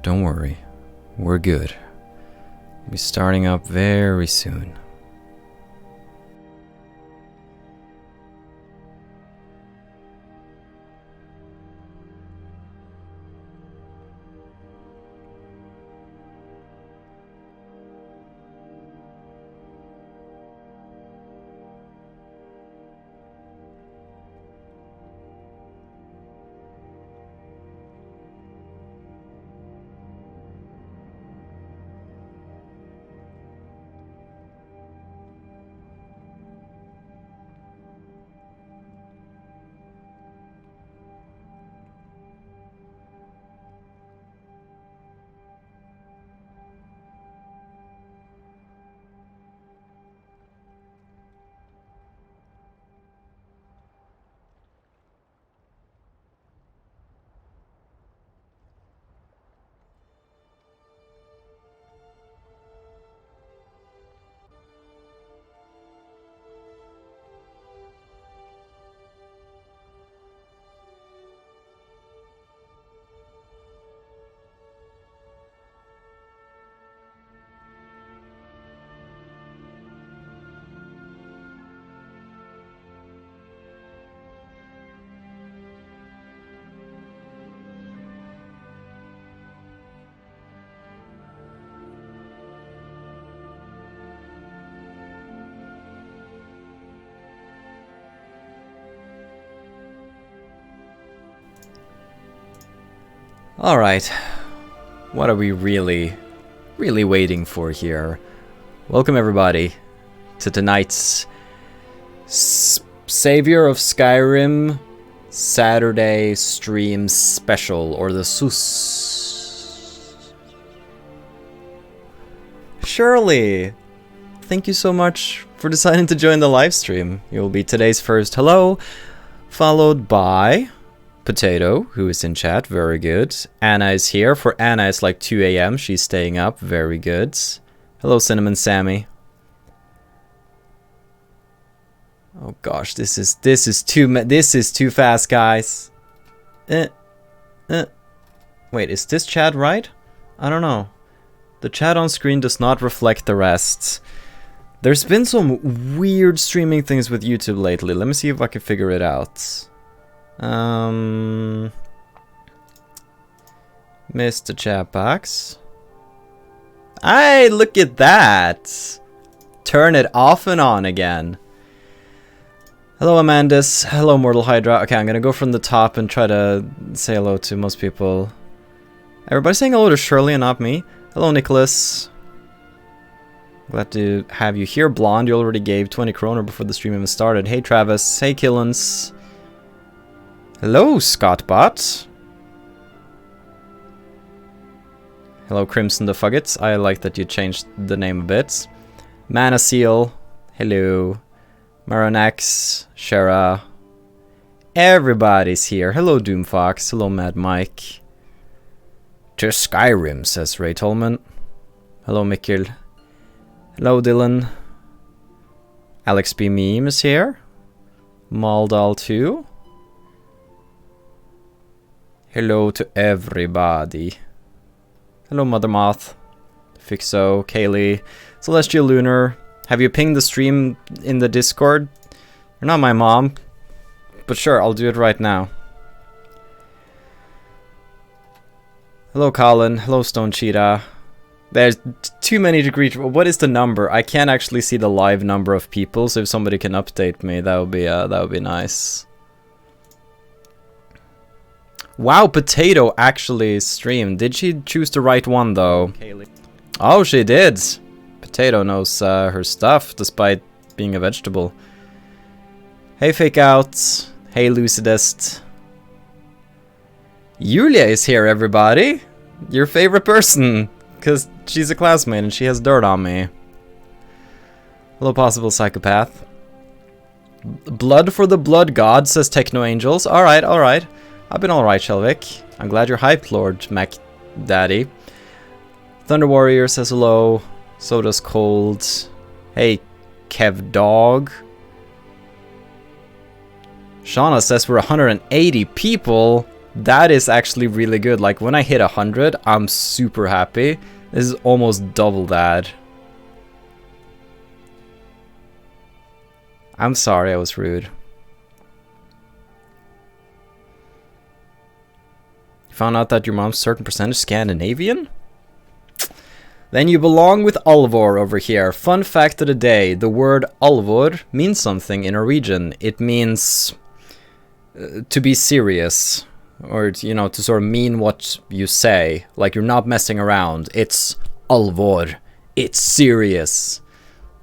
Don't worry. We're good. We'll be starting up very soon. Alright, what are we really waiting for here? Welcome everybody to tonight's Savior of Skyrim Saturday stream special, or the SUS. Shirley, thank you so much for deciding to join the live stream. You'll be today's first hello, followed by Potato, who is in chat, very good. Anna is here. For Anna, it's like 2 a.m. She's staying up, very good. Hello, Cinnamon Sammy. Oh gosh, this is too fast, guys. Wait, is this chat right? I don't know. The chat on screen does not reflect the rest. There's been some weird streaming things with YouTube lately. Let me see if I can figure it out. Mr. Chat box. Hey, look at that! Turn it off and on again. Hello, Amandus. Hello, Mortal Hydra. Okay, I'm gonna go from the top and try to say hello to most people. Everybody saying hello to Shirley and not me. Hello, Nicholas. Glad to have you here. Blonde, you already gave 20 kroner before the stream even started. Hey, Travis. Hey, Killens. Hello, Scottbot. Hello, Crimson the Fuggets. I like that you changed the name a bit. Mana Seal. Hello. Maronax. Shara. Everybody's here. Hello, Doomfox. Hello, Mad Mike. To Skyrim, says Ray Tolman. Hello, Mikkel. Hello, Dylan. Alex B. Meme is here. Maldal 2. Hello to everybody. Hello, Mother Moth. Fixo, Kaylee, Celestial Lunar. Have you pinged the stream in the Discord? You're not my mom, but sure, I'll do it right now. Hello, Colin. Hello, Stone Cheetah. There's too many to greet. What is the number? I can't actually see the live number of people, so if somebody can update me, that would be nice. Wow, Potato actually streamed. Did she choose the right one, though? Oh, she did. Potato knows her stuff, despite being a vegetable. Hey, Fake Out. Hey, Lucidist. Yulia is here, everybody. Your favorite person. Because she's a classmate and she has dirt on me. Hello, Possible Psychopath. Blood for the Blood God, says Techno Angels. Alright, alright. I've been alright, Shelvik. I'm glad you're hyped, Lord Mac Daddy. Thunder Warrior says hello. So does Cold. Hey, Kev Dog. Shauna says we're 180 people. That is actually really good. Like, when I hit 100, I'm super happy. This is almost double that. I'm sorry I was rude. You found out that your mom's certain percentage Scandinavian? Then you belong with Alvor over here. Fun fact of the day. The word Alvor means something in Norwegian. It means to be serious. Or, you know, to sort of mean what you say. Like, you're not messing around. It's Alvor. It's serious.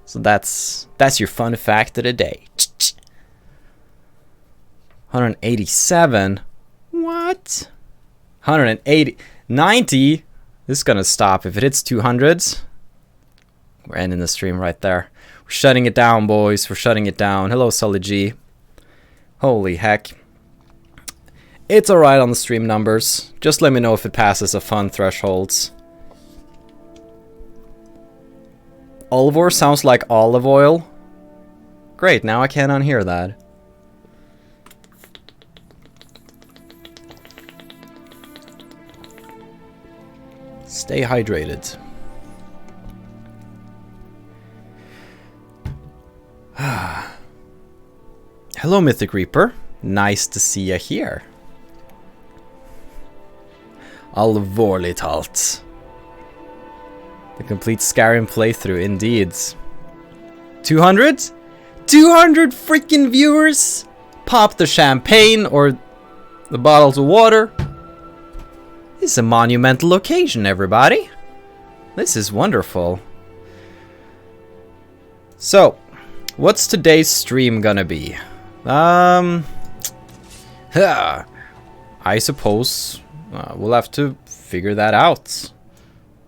So that's your fun fact of the day. 187? What? 180? 90? This is gonna stop if it hits 200s. We're ending the stream right there. We're shutting it down, boys. We're shutting it down. Hello, Sully G. Holy heck. It's alright on the stream numbers. Just let me know if it passes a fun thresholds. Olivor sounds like olive oil. Great, now I can't unhear that. Stay hydrated. Hello, Mythic Reaper. Nice to see you here. Alvorligt halt. The complete Skyrim playthrough, indeed. 200? 200 freaking viewers! Pop the champagne or the bottles of water. This is a monumental occasion, everybody. This is wonderful. So, what's today's stream gonna be? I suppose we'll have to figure that out.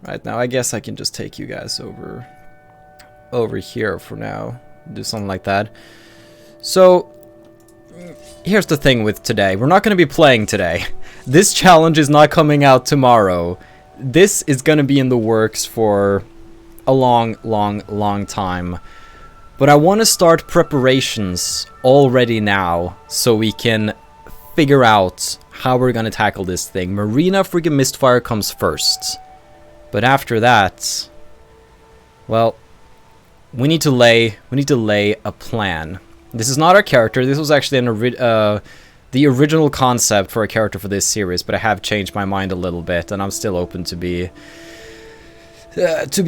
Right now, I guess I can just take you guys over here for now. Do something like that. So, here's the thing with today. We're not going to be playing today. This challenge is not coming out tomorrow. This is going to be in the works for a long time. But I want to start preparations already now so we can figure out how we're going to tackle this thing. Marina freaking Mistfire comes first. But after that, well, we need to lay a plan. This is not our character. This was actually the original concept for a character for this series, but I have changed my mind a little bit, and I'm still open to be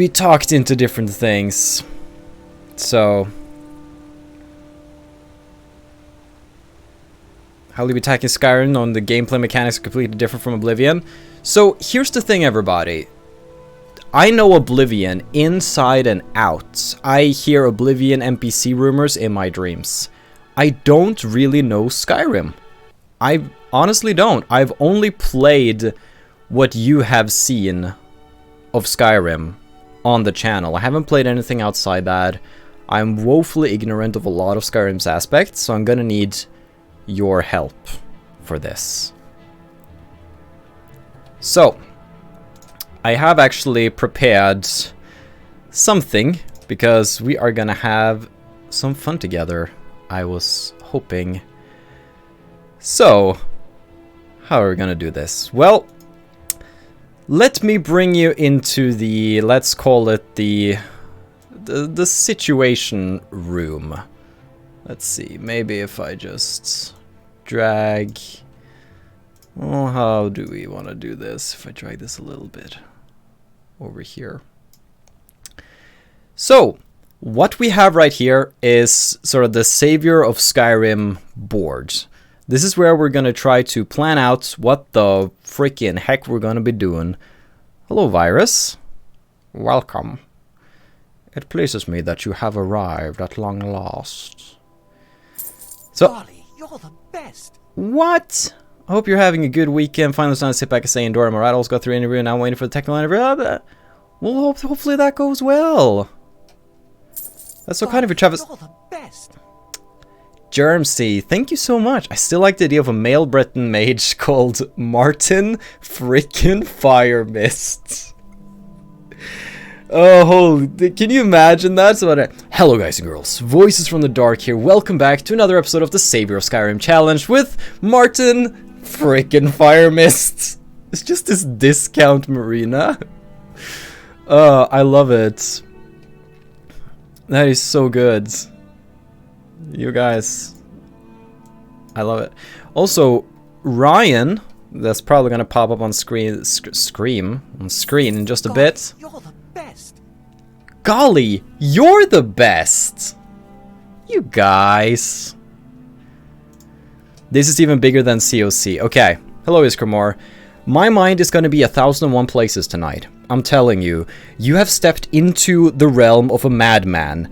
talked into different things. So, how will you be attacking Skyrim on the gameplay mechanics are completely different from Oblivion? So here's the thing, everybody. I know Oblivion inside and out. I hear Oblivion NPC rumors in my dreams. I don't really know Skyrim. I honestly don't. I've only played what you have seen of Skyrim on the channel. I haven't played anything outside that. I'm woefully ignorant of a lot of Skyrim's aspects, so I'm gonna need your help for this. So, I have actually prepared something, because we are gonna have some fun together, I was hoping. So, how are we gonna do this? Well, let me bring you into the, let's call it the situation room. Let's see, maybe if I just drag... Oh, how do we want to do this? If I drag this a little bit over here. So, what we have right here is sort of the Savior of Skyrim board. This is where we're going to try to plan out what the freaking heck we're going to be doing. Hello, Virus. Welcome. It pleases me that you have arrived at long last. So, Charlie, you're the best. What? I hope you're having a good weekend. Finally, it's time to sit back and say, endure. Am I right? I'll go through interview and now I'm waiting for the technical interview. Well, hopefully that goes well. That's so kind of you, Travis. You're the best. Germsey, thank you so much. I still like the idea of a male Breton mage called Martin Frickin' Fire Mist. Oh, holy, can you imagine that? Hello guys and girls, Voices from the Dark here. Welcome back to another episode of the Savior of Skyrim Challenge with Martin Freaking fire mist. It's just this discount marina. I love it. That is so good. You guys. I love it. Also, Ryan, that's probably gonna pop up on screen in just a bit. You're the best. Golly, you're the best. You guys. This is even bigger than COC. Okay. Hello, Iskermore. My mind is gonna be 1001 places tonight. I'm telling you, you have stepped into the realm of a madman.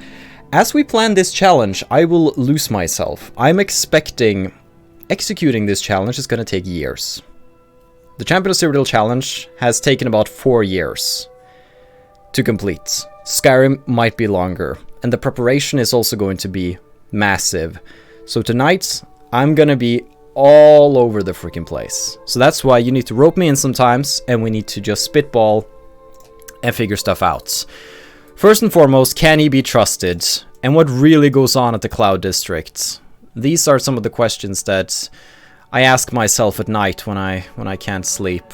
As we plan this challenge, I will lose myself. I'm expecting executing this challenge is going to take years. The Champion of Cyrodiil challenge has taken about 4 years to complete. Skyrim might be longer, and the preparation is also going to be massive. So tonight, I'm going to be all over the freaking place. So that's why you need to rope me in sometimes, and we need to just spitball and figure stuff out. First and foremost, can he be trusted? And what really goes on at the Cloud District? These are some of the questions that I ask myself at night when I can't sleep.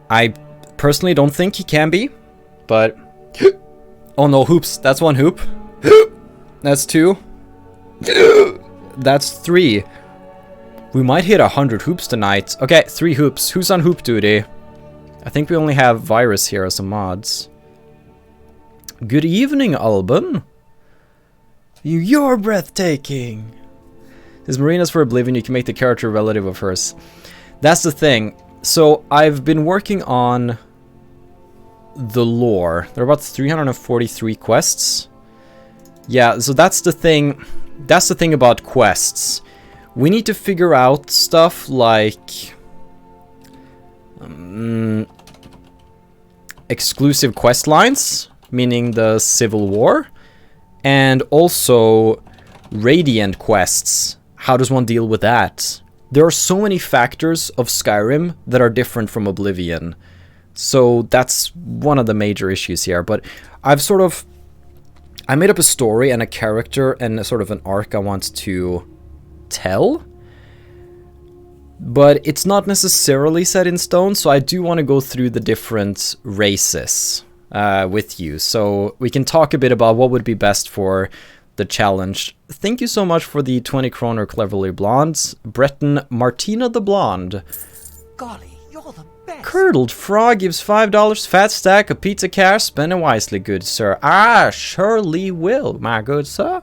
I personally don't think he can be, but oh no, hoops. That's 1 hoop. That's 2. That's 3. We might hit 100 hoops tonight. Okay, 3 hoops. Who's on hoop duty? I think we only have Virus here as a mods. Good evening, Alban. You're breathtaking. This Marina's for Oblivion. You can make the character a relative of hers. That's the thing. So I've been working on the lore. There are about 343 quests. Yeah, so that's the thing. That's the thing about quests. We need to figure out stuff like exclusive quest lines, meaning the Civil War, and also Radiant quests. How does one deal with that? There are so many factors of Skyrim that are different from Oblivion. So that's one of the major issues here. But I made up a story and a character and a sort of an arc I want to tell. But it's not necessarily set in stone, so I do want to go through the different races with you. So we can talk a bit about what would be best for the challenge. Thank you so much for the 20 kroner Cleverly Blondes. Breton Martina the Blonde. Golly, you're the best. Curdled Frog gives $5. Fat Stack, a pizza cash. Spend it wisely, good sir. I surely will, my good sir.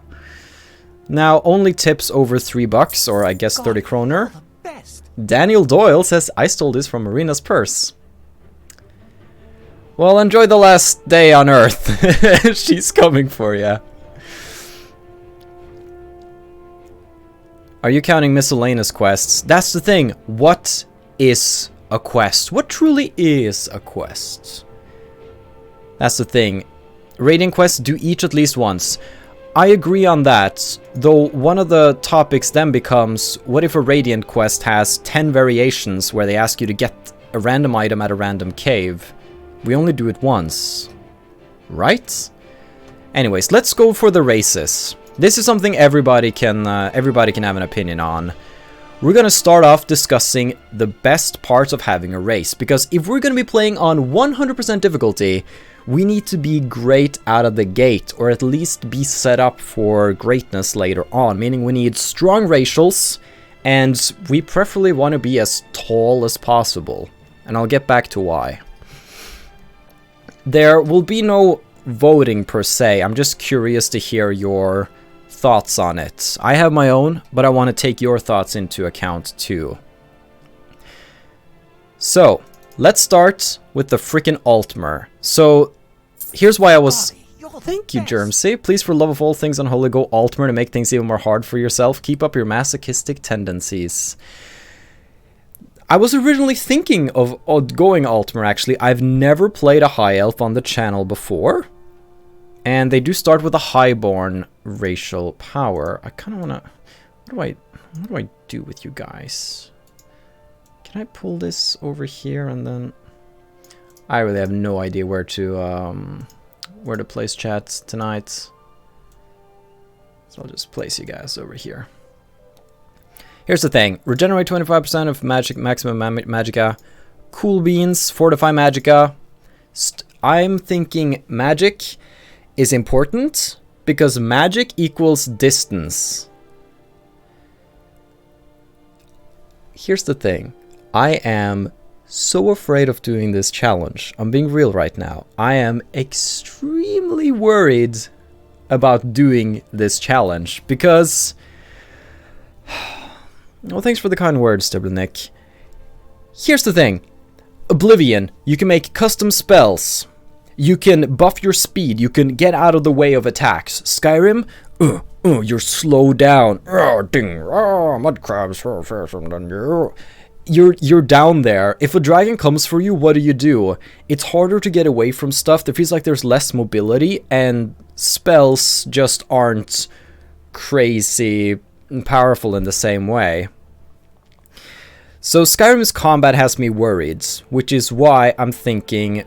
Now, only tips over $3, or I guess 30 kroner. You're the best. Daniel Doyle says, I stole this from Marina's purse. Well, enjoy the last day on Earth. She's coming for you. Are you counting miscellaneous quests? That's the thing. What is a quest? What truly is a quest? That's the thing. Radiant quests do each at least once. I agree on that, though one of the topics then becomes, what if a Radiant quest has 10 variations where they ask you to get a random item at a random cave? We only do it once, right? Anyways, let's go for the races. This is something everybody can have an opinion on. We're gonna start off discussing the best parts of having a race, because if we're gonna be playing on 100% difficulty, we need to be great out of the gate, or at least be set up for greatness later on, meaning we need strong racials, and we preferably want to be as tall as possible. And I'll get back to why. There will be no voting per se. I'm just curious to hear your thoughts on it. I have my own, but I want to take your thoughts into account too. So, let's start with the frickin' Altmer. So, here's why I was... Thank you, Germsy. Please, for love of all things unholy, go Altmer to make things even more hard for yourself. Keep up your masochistic tendencies. I was originally thinking of going Altmer, actually. I've never played a High Elf on the channel before. And they do start with a Highborn racial power. I kind of want to... What do I do with you guys? Can I pull this over here and then... I really have no idea where to place chats tonight. So I'll just place you guys over here. Here's the thing. Regenerate 25% of magic, maximum magicka. Cool beans, fortify magicka. I'm thinking magic is important because magic equals distance. Here's the thing. I am so afraid of doing this challenge. I'm being real right now. I am extremely worried about doing this challenge because... Well, thanks for the kind words, Nick. Here's the thing. Oblivion, you can make custom spells. You can buff your speed. You can get out of the way of attacks. Skyrim, you're slowed down. Ding, mud crabs. You're down there. If a dragon comes for you, what do? It's harder to get away from stuff. There feels like there's less mobility, and spells just aren't crazy powerful in the same way. So Skyrim's combat has me worried, which is why I'm thinking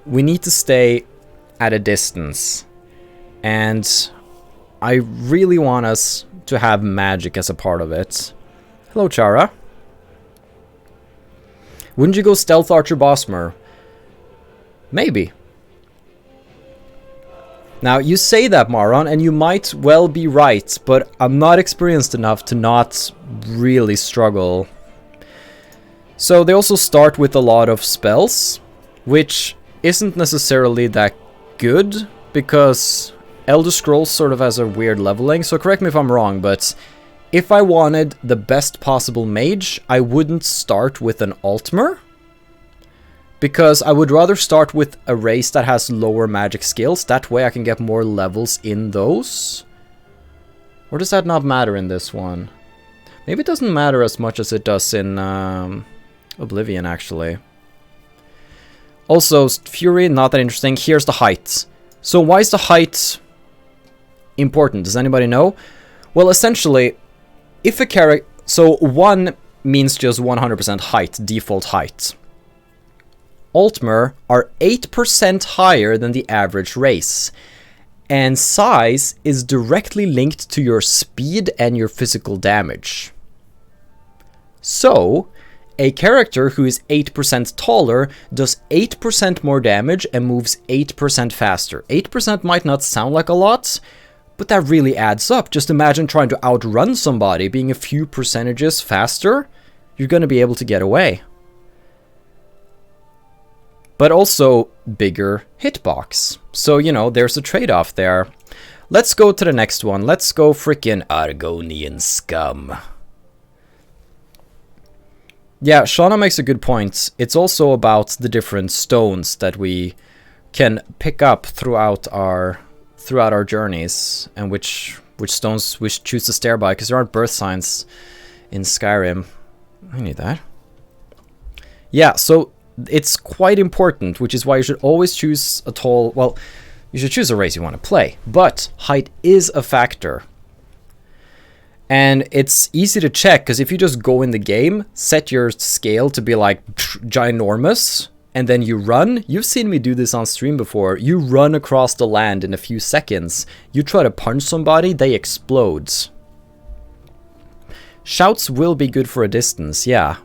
we need to stay at a distance. And I really want us to have magic as a part of it. Hello, Chara. Wouldn't you go Stealth Archer Bosmer? Maybe. Now, you say that, Maron, and you might well be right, but I'm not experienced enough to not really struggle. So they also start with a lot of spells, which isn't necessarily that good, because Elder Scrolls sort of has a weird leveling, so correct me if I'm wrong, but if I wanted the best possible mage, I wouldn't start with an Altmer, because I would rather start with a race that has lower magic skills. That way I can get more levels in those. Or does that not matter in this one? Maybe it doesn't matter as much as it does in Oblivion, actually. Also, Fury, not that interesting. Here's the height. So why is the height important? Does anybody know? Well, essentially, if a character... So 1 means just 100% height, default height. Altmer are 8% higher than the average race, and size is directly linked to your speed and your physical damage. So, a character who is 8% taller does 8% more damage and moves 8% faster. 8% might not sound like a lot, but that really adds up. Just imagine trying to outrun somebody, being a few percentages faster, you're going to be able to get away. But also bigger hitbox. So, you know, there's a trade-off there. Let's go to the next one. Let's go frickin' Argonian scum. Yeah, Shauna makes a good point. It's also about the different stones that we can pick up throughout our journeys, and which stones we should choose to stare by, because there aren't birth signs in Skyrim. I need that. Yeah, so it's quite important, which is why you should always choose a tall... Well, you should choose a race you want to play, but height is a factor. And it's easy to check, because if you just go in the game, set your scale to be like ginormous, and then you run. You've seen me do this on stream before. You run across the land in a few seconds. You try to punch somebody, they explode. Shouts will be good for a distance, yeah.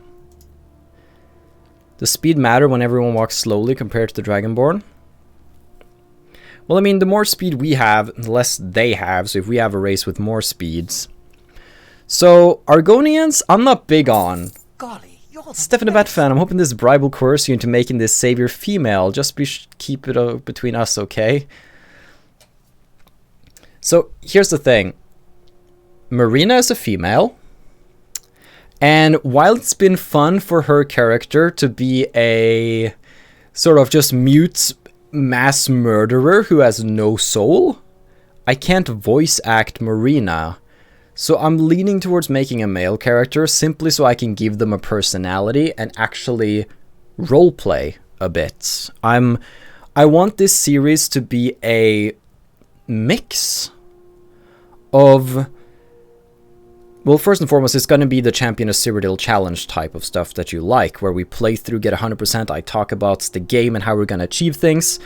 Does speed matter when everyone walks slowly compared to the Dragonborn? Well, I mean, the more speed we have, the less they have, so if we have a race with more speeds. So, Argonians, I'm not big on. Golly, you're the Stefan the Bat fan, I'm hoping this bribe will coerce you into making this savior female. Just keep it between us, okay? So, here's the thing. Marina is a female. And while it's been fun for her character to be a sort of just mute mass murderer who has no soul, I can't voice act Marina. So I'm leaning towards making a male character simply so I can give them a personality and actually roleplay a bit. I want this series to be a mix of... Well, first and foremost, it's going to be the Champion of Cyrodiil challenge type of stuff that you like, where we play through, get 100%, I talk about the game and how we're going to achieve things.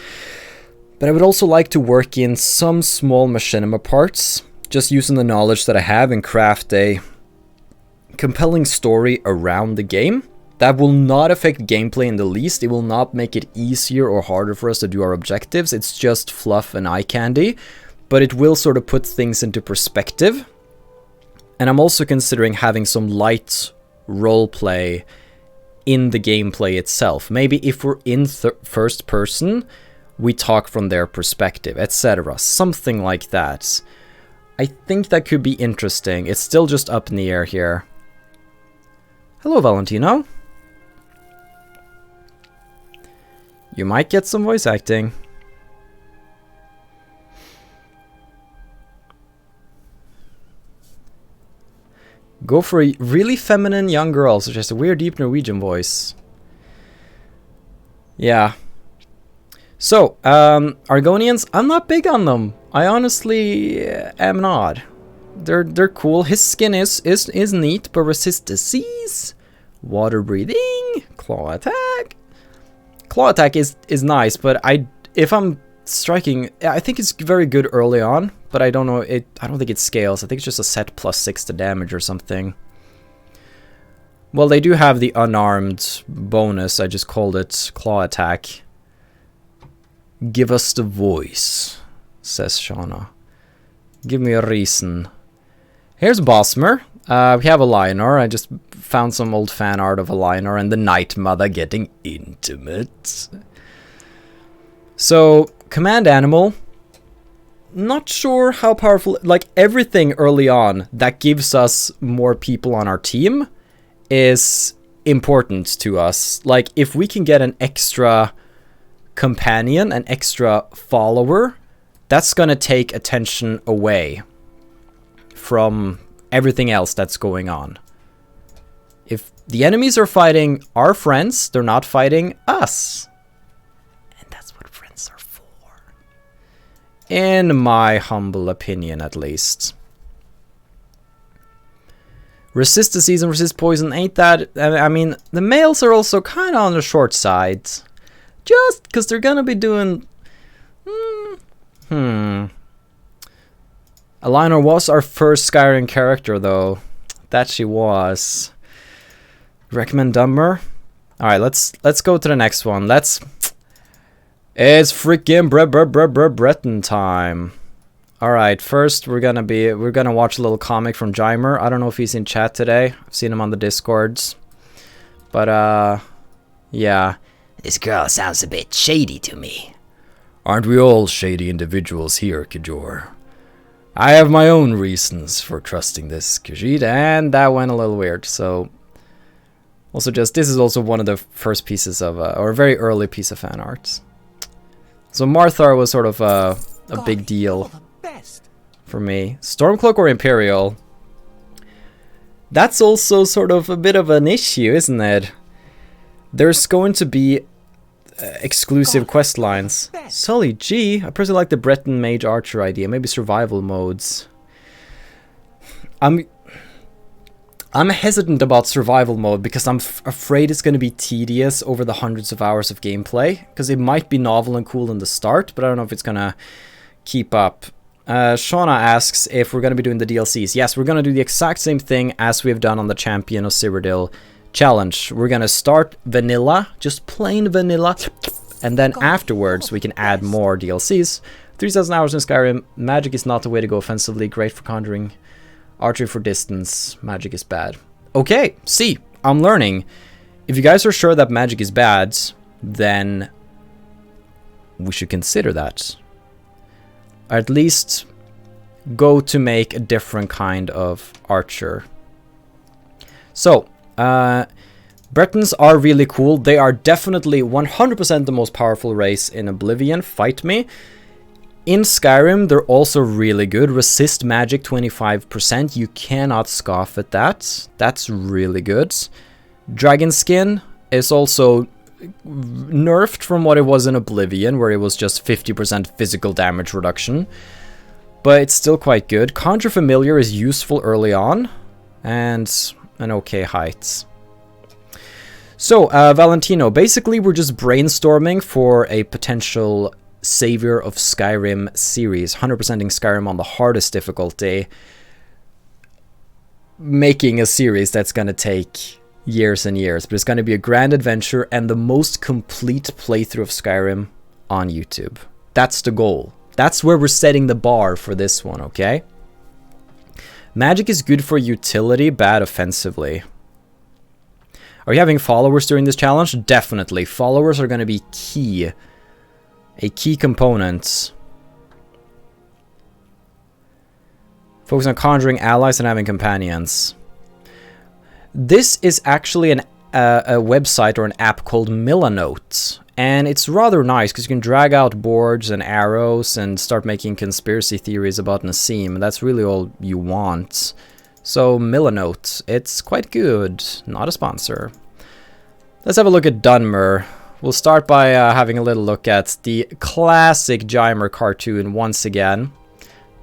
But I would also like to work in some small machinima parts, just using the knowledge that I have, and craft a compelling story around the game. That will not affect gameplay in the least. It will not make it easier or harder for us to do our objectives. It's just fluff and eye candy, but it will sort of put things into perspective. And I'm also considering having some light roleplay in the gameplay itself. Maybe if we're in first person, we talk from their perspective, etc. Something like that. I think that could be interesting. It's still just up in the air here. Hello, Valentino. You might get some voice acting. Go for a really feminine young girl, such as a weird deep Norwegian voice. Yeah. So, Argonians, I'm not big on them. I honestly am not. They're cool. His skin is neat, but resist disease, water breathing, claw attack. Claw attack is nice, but if I'm striking, I think it's very good early on, but I don't know it. I don't think it scales. I think it's just a set +6 to damage or something. Well, they do have the unarmed bonus. I just called it claw attack. Give us the voice, says Shauna. Give me a reason. Here's Bosmer. We have a Lionor. I just found some old fan art of a Lionor and the Night Mother getting intimate. So, command animal. Not sure how powerful. Like, everything early on that gives us more people on our team is important to us. Like, if we can get an extra companion, an extra follower, that's gonna take attention away from everything else that's going on. If the enemies are fighting our friends, they're not fighting us. And that's what friends are for. In my humble opinion, at least. Resist disease and resist poison, ain't that... I mean, the males are also kind of on the short side. Just because they're gonna be doing... Elinor was our first Skyrim character, though. That she was. Recommend Dumber? Alright, let's go to the next one. It's freaking Breton time. Alright, first we're gonna watch a little comic from Jaimer. I don't know if he's in chat today. I've seen him on the Discords. But yeah. This girl sounds a bit shady to me. Aren't we all shady individuals here, Kajor? I have my own reasons for trusting this Khajiit, and that went a little weird, so... Also this is also one of the first pieces of, or a very early piece of fan art. So Marthar was sort of a big deal for me. Stormcloak or Imperial? That's also sort of a bit of an issue, isn't it? There's going to be exclusive quest lines. Sully G. I personally like the Breton Mage Archer idea. Maybe survival modes. I'm hesitant about survival mode because I'm afraid it's going to be tedious over the hundreds of hours of gameplay. Because it might be novel and cool in the start, but I don't know if it's going to keep up. Shauna asks if we're going to be doing the DLCs. Yes, we're going to do the exact same thing as we've done on the Champion of Cyrodiil challenge. We're gonna start vanilla, just plain vanilla, and then afterwards we can add more DLCs. 3,000 hours in Skyrim. Magic is not the way to go offensively. Great for conjuring. Archery for distance. Magic is bad. Okay, see, I'm learning. If you guys are sure that magic is bad, then we should consider that. Or at least go to make a different kind of archer. So, Bretons are really cool. They are definitely 100% the most powerful race in Oblivion. Fight me. In Skyrim, they're also really good. Resist magic 25%. You cannot scoff at that. That's really good. Dragon Skin is also nerfed from what it was in Oblivion, where it was just 50% physical damage reduction. But it's still quite good. Conjure Familiar is useful early on. And an okay height. So, Valentino, basically we're just brainstorming for a potential Savior of Skyrim series. 100%ing Skyrim on the hardest difficulty. making a series that's gonna take years and years, but it's gonna be a grand adventure and the most complete playthrough of Skyrim on YouTube. That's the goal. That's where we're setting the bar for this one, okay? Magic is good for utility, bad offensively. Are you having followers during this challenge? Definitely. Followers are gonna be key. A key component. Focus on conjuring allies and having companions. This is actually a website or an app called Milanote. And it's rather nice because you can drag out boards and arrows and start making conspiracy theories about Nassim. That's really all you want. So Milanote, it's quite good. Not a sponsor. Let's have a look at Dunmer. We'll start by having a little look at the classic Jymer cartoon once again.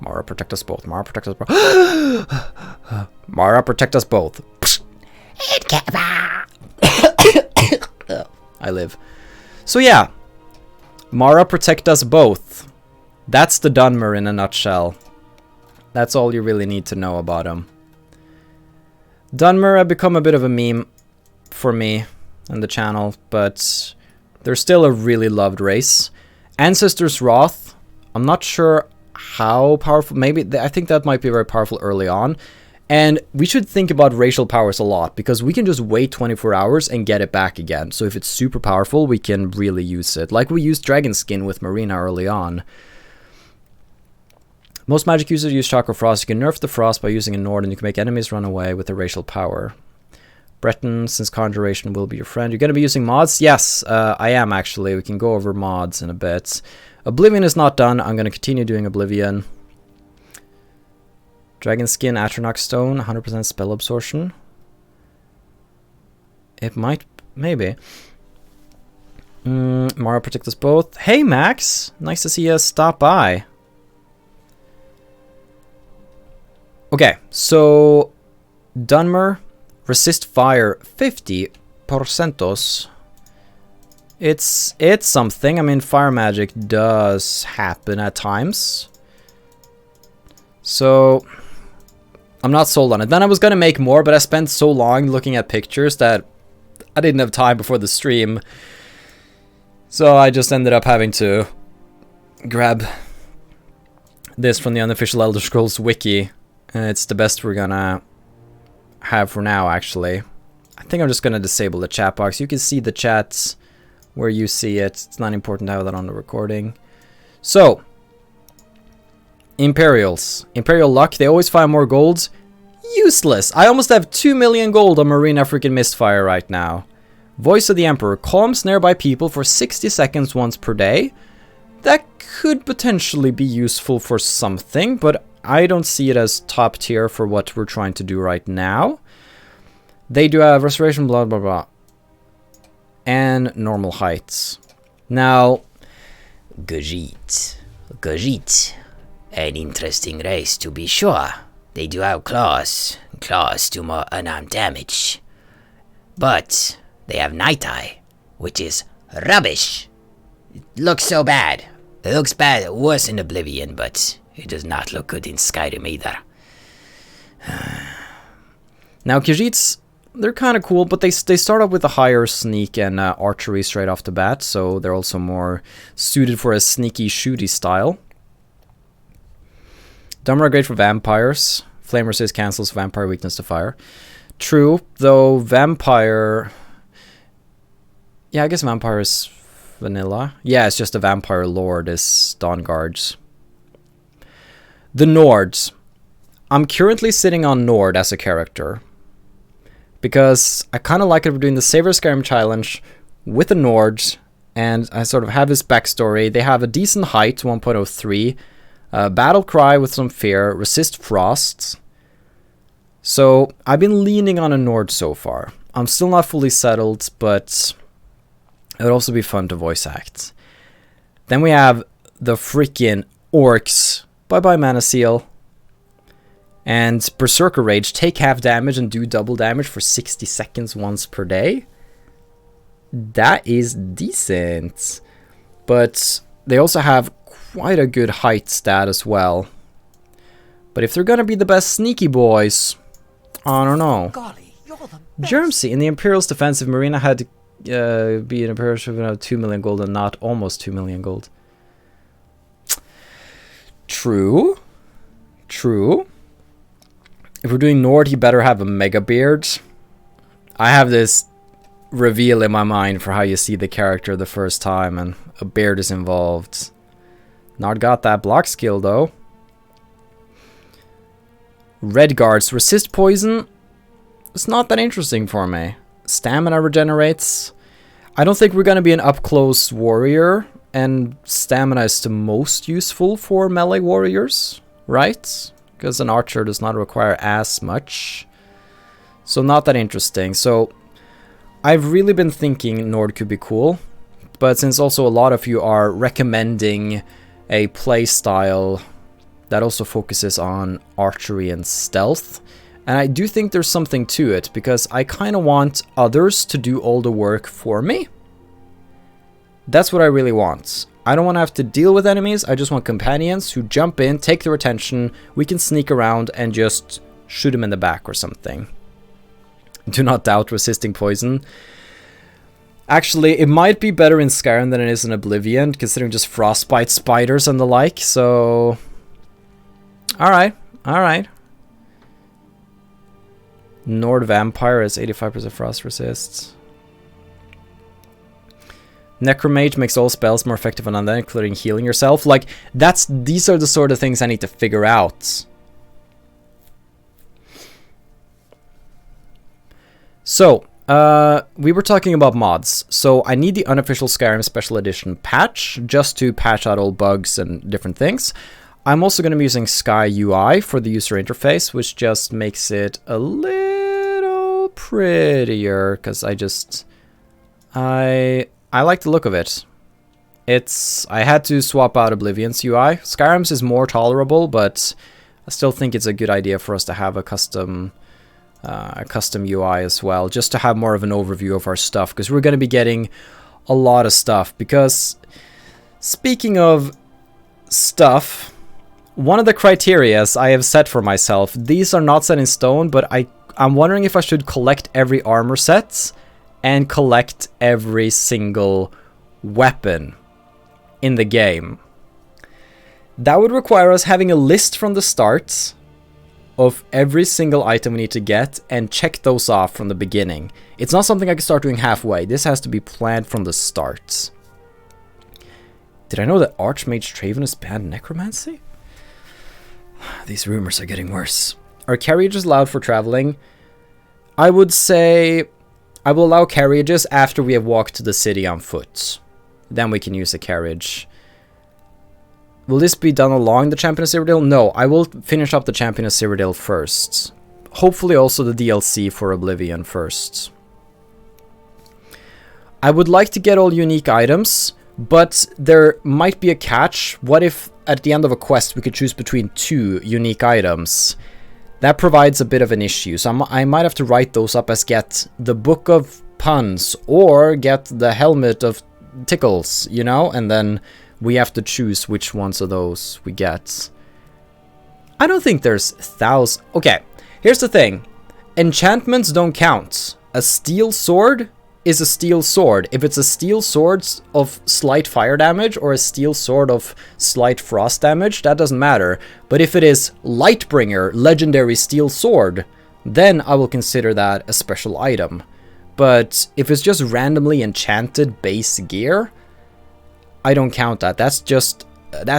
Mara, protect us both. Mara, protect us both. Mara, protect us both. I live. So yeah, Mara, protect us both. That's the Dunmer in a nutshell. That's all you really need to know about him. Dunmer have become a bit of a meme for me and the channel, but they're still a really loved race. Ancestors Wrath, I'm not sure how powerful, maybe, I think that might be very powerful early on. And we should think about racial powers a lot, because we can just wait 24 hours and get it back again. So if it's super powerful, we can really use it. Like we used Dragon Skin with Marina early on. Most magic users use Chakra Frost. You can nerf the Frost by using a Nord, and you can make enemies run away with a racial power. Breton, since Conjuration will be your friend. You're going to be using mods? Yes, I am actually. We can go over mods in a bit. Oblivion is not done. I'm going to continue doing Oblivion. Dragon Skin, Atronach Stone, 100% spell absorption. It might, maybe. Mara, protect us both. Hey Max, nice to see you stop by. Okay, so Dunmer, resist fire 50%. It's something. I mean, fire magic does happen at times. So I'm not sold on it. Then I was gonna make more, but I spent so long looking at pictures that I didn't have time before the stream. So I just ended up having to grab this from the unofficial Elder Scrolls wiki. And it's the best we're gonna have for now, actually. I think I'm just gonna disable the chat box. You can see the chats where you see it. It's not important to have that on the recording. So, Imperials. Imperial luck, they always find more golds. Useless! I almost have 2 million gold on Marina freaking Mistfire right now. Voice of the Emperor. Calms nearby people for 60 seconds once per day. That could potentially be useful for something, but I don't see it as top tier for what we're trying to do right now. They do have Restoration, blah blah blah. And normal heights. Now, Gajit. Gajit. An interesting race to be sure. They do have claws. Claws do more unarmed damage. But they have Night Eye, which is rubbish. It looks so bad. It looks bad, worse in Oblivion, but it does not look good in Skyrim either. Now, Khajiits, they're kind of cool, but they start off with a higher sneak and archery straight off the bat, so they're also more suited for a sneaky, shooty style. Dumber are great for vampires. Flame resist cancels vampire weakness to fire. True, though vampire... Yeah, I guess vampire is vanilla. Yeah, it's just a vampire lord is Dawn Guards. The Nords. I'm currently sitting on Nord as a character, because I kind of like it. We're doing the Savor Skyrim challenge with the Nords, and I sort of have this backstory. They have a decent height, 1.03, battle cry with some fear, resist frosts. So I've been leaning on a Nord so far. I'm still not fully settled, but it would also be fun to voice act. Then we have the freaking Orcs. Bye-bye, Mana Seal. And Berserker Rage, take half damage and do double damage for 60 seconds once per day. That is decent. But they also have quite a good height stat as well. But if they're gonna be the best sneaky boys, I don't know. Golly, you're the best. Germsey, in the Imperial's defensive, Marina had to be an Imperial ship of 2 million gold and not almost 2 million gold. True. True. If we're doing Nord, he better have a mega beard. I have this reveal in my mind for how you see the character the first time, and a beard is involved. Not got that block skill though. Red guards resist poison. It's not that interesting for me. Stamina regenerates. I don't think we're gonna be an up close warrior, and stamina is the most useful for melee warriors, right? Because an archer does not require as much. So not that interesting. So I've really been thinking Nord could be cool, but since also a lot of you are recommending a playstyle that also focuses on archery and stealth, and I do think there's something to it, because I kind of want others to do all the work for me. That's what I really want. I don't want to have to deal with enemies, I just want companions who jump in, take their attention, we can sneak around and just shoot them in the back or something. Do not doubt resisting poison. Actually, it might be better in Skyrim than it is in Oblivion, considering just frostbite spiders and the like, so... Alright, alright. Nord Vampire has 85% frost resist. Necromage makes all spells more effective on undead, including healing yourself. Like, these are the sort of things I need to figure out. So, we were talking about mods. So, I need the unofficial Skyrim Special Edition patch, just to patch out all bugs and different things. I'm also going to be using Sky UI for the user interface, which just makes it a little prettier, because I like the look of it. I had to swap out Oblivion's UI. Skyrim's is more tolerable, but I still think it's a good idea for us to have a custom UI as well, just to have more of an overview of our stuff, because we're going to be getting a lot of stuff. Because speaking of stuff, one of the criterias I have set for myself, these are not set in stone, but I'm wondering if I should collect every armor set and collect every single weapon in the game. That would require us having a list from the start of every single item we need to get and check those off from the beginning. It's not something I can start doing halfway. This has to be planned from the start. Did I know that Archmage Traven is banned necromancy? These rumors are getting worse. Are carriages allowed for traveling? I would say I will allow carriages after we have walked to the city on foot. Then we can use a carriage. Will this be done along the Champion of Cyrodiil? No, I will finish up the Champion of Cyrodiil first. Hopefully also the DLC for Oblivion first. I would like to get all unique items, but there might be a catch. What if at the end of a quest we could choose between 2 unique items? That provides a bit of an issue, so I might have to write those up as get the Book of Puns or get the Helmet of Tickles, you know? And then we have to choose which ones of those we get. I don't think there's thousands. Okay, here's the thing. Enchantments don't count. A steel sword is a steel sword. If it's a steel sword of slight fire damage or a steel sword of slight frost damage, that doesn't matter. But if it is Lightbringer, legendary steel sword, then I will consider that a special item. But if it's just randomly enchanted base gear, I don't count that. That's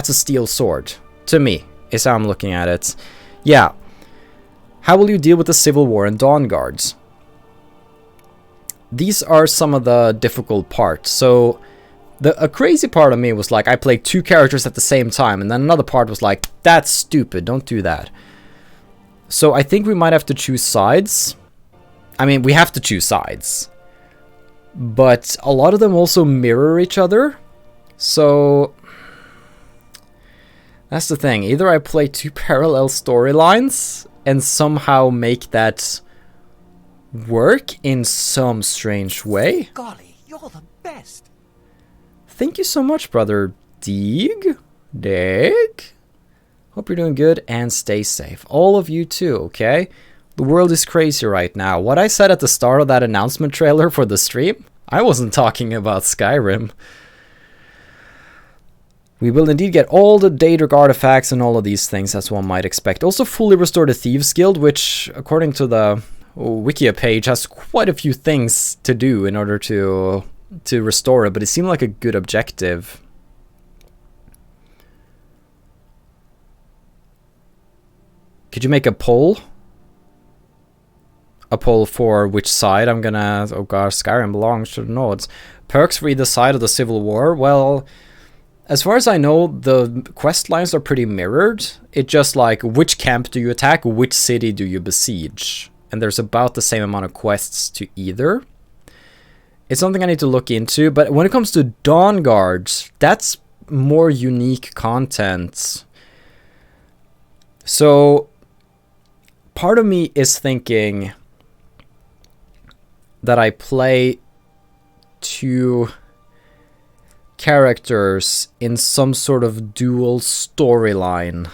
a steel sword. To me, is how I'm looking at it. Yeah. How will you deal with the Civil War and Dawn Guards? These are some of the difficult parts. So a crazy part of me was like, I played 2 characters at the same time, and then another part was like, that's stupid, don't do that. So I think we might have to choose sides. I mean, we have to choose sides, but a lot of them also mirror each other. So that's the thing. Either I play 2 parallel storylines and somehow make that work in some strange way. Golly, you're the best. Thank you so much, brother Dig. Hope you're doing good and stay safe. All of you too, okay? The world is crazy right now. What I said at the start of that announcement trailer for the stream, I wasn't talking about Skyrim. We will indeed get all the Daedric artifacts and all of these things as one might expect. Also fully restore the Thieves Guild, which according to the Wikia page has quite a few things to do in order to restore it, but it seemed like a good objective. Could you make a poll? A poll for which side I'm gonna... Oh gosh, Skyrim belongs to the Nords. Perks for either side of the Civil War? Well, as far as I know, the quest lines are pretty mirrored. It's just like, which camp do you attack? Which city do you besiege? And there's about the same amount of quests to either. It's something I need to look into, but when it comes to Dawn Guards, that's more unique content. So, part of me is thinking that I play 2 characters in some sort of dual storyline.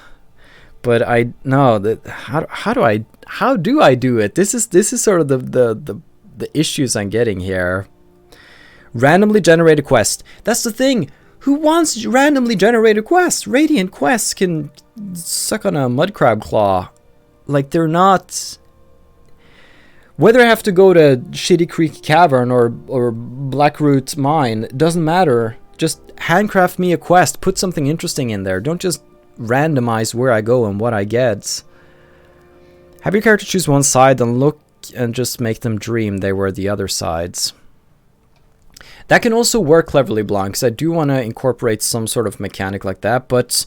But I know that how do I do it? This is sort of the issues I'm getting here. Randomly generated quest. That's the thing. Who wants randomly generated quests? Radiant quests can suck on a mud crab claw. Like, they're not... Whether I have to go to Shitty Creek Cavern or Blackroot Mine, doesn't matter. Just handcraft me a quest. Put something interesting in there. Don't just randomize where I go and what I get. Have your character choose one side and look and just make them dream they were the other sides. That can also work cleverly, Blanc, because I do want to incorporate some sort of mechanic like that, but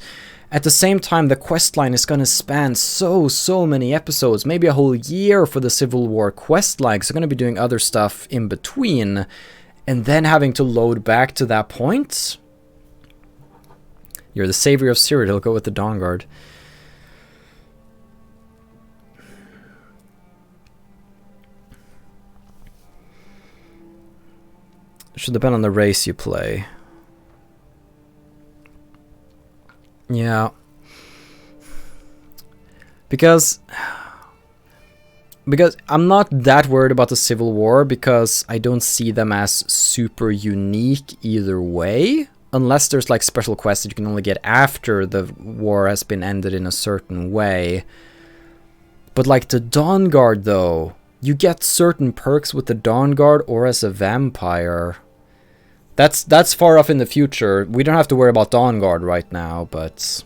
at the same time, the quest line is going to span so many episodes, maybe a whole year for the Civil War quest line, because I'm going to be doing other stuff in between, and then having to load back to that point. You're the savior of Cyrodiil, go with the Dawn Guard. Should depend on the race you play. Yeah. Because I'm not that worried about the Civil War, because I don't see them as super unique either way. Unless there's like special quests that you can only get after the war has been ended in a certain way. But like the Dawn Guard though, you get certain perks with the Dawn Guard or as a vampire. That's far off in the future. We don't have to worry about Dawn Guard right now, but...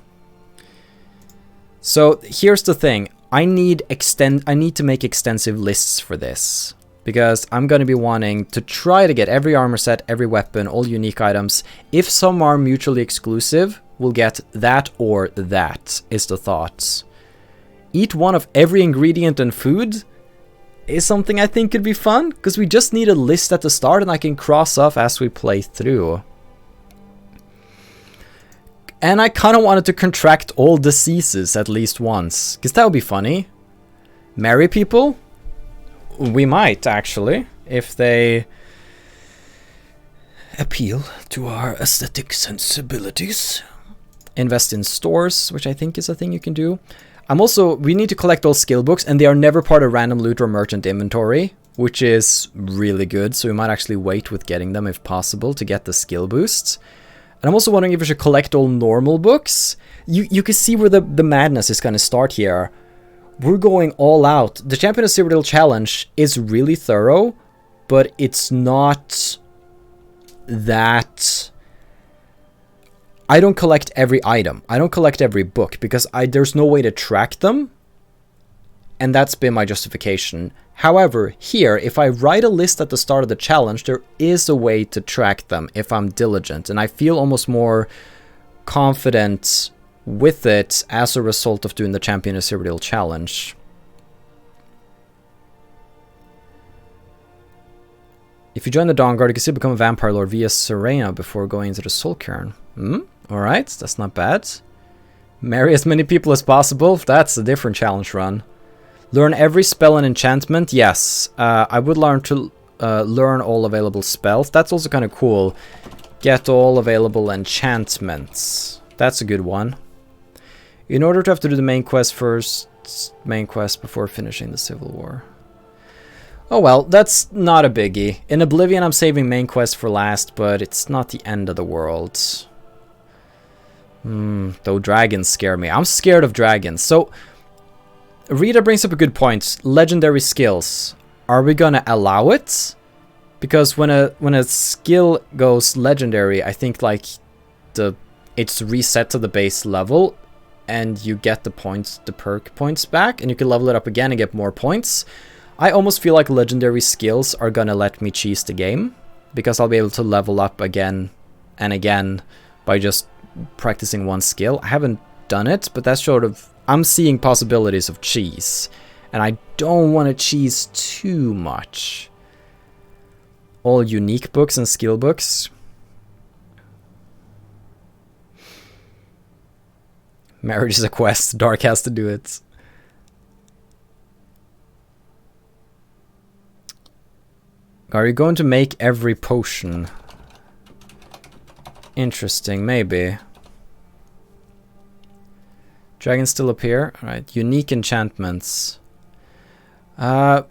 So, here's the thing. I need to make extensive lists for this. Because I'm going to be wanting to try to get every armor set, every weapon, all unique items. If some are mutually exclusive, we'll get that or that, is the thought. Eat one of every ingredient and food is something I think could be fun, because we just need a list at the start and I can cross off as we play through. And I kind of wanted to contract all diseases at least once, because that would be funny. Marry people? We might, actually, if they appeal to our aesthetic sensibilities. Invest in stores, which I think is a thing you can do. We need to collect all skill books, and they are never part of random loot or merchant inventory, which is really good, so we might actually wait with getting them if possible to get the skill boosts. And I'm also wondering if we should collect all normal books. You can see where the madness is going to start here. We're going all out. The Champion of Cyrodiil challenge is really thorough, but it's not that... I don't collect every item. I don't collect every book because there's no way to track them. And that's been my justification. However, here, if I write a list at the start of the challenge, there is a way to track them if I'm diligent. And I feel almost more confident with it as a result of doing the Champion of Cyrodiil challenge. If you join the Dawn Guard, you can still become a Vampire Lord via Serena before going into the Soul Cairn. Alright, that's not bad. Marry as many people as possible, that's a different challenge run. Learn every spell and enchantment, yes. I would learn to learn all available spells. That's also kind of cool. Get all available enchantments. That's a good one. In order to have to do the main quest first, main quest before finishing the Civil War. Oh well, that's not a biggie. In Oblivion, I'm saving main quest for last, but it's not the end of the world. Though dragons scare me. I'm scared of dragons. So, Rita brings up a good point. Legendary skills. Are we gonna allow it? Because when a skill goes legendary, I think like it's reset to the base level, and you get the perk points back, and you can level it up again and get more points. I almost feel like legendary skills are gonna let me cheese the game, because I'll be able to level up again and again by just practicing one skill. I haven't done it, but that's sort of, I'm seeing possibilities of cheese, and I don't want to cheese too much. All unique books and skill books. Marriage is a quest. Dark has to do it. Are you going to make every potion? Interesting, maybe. Dragons still appear. Alright, unique enchantments. I'll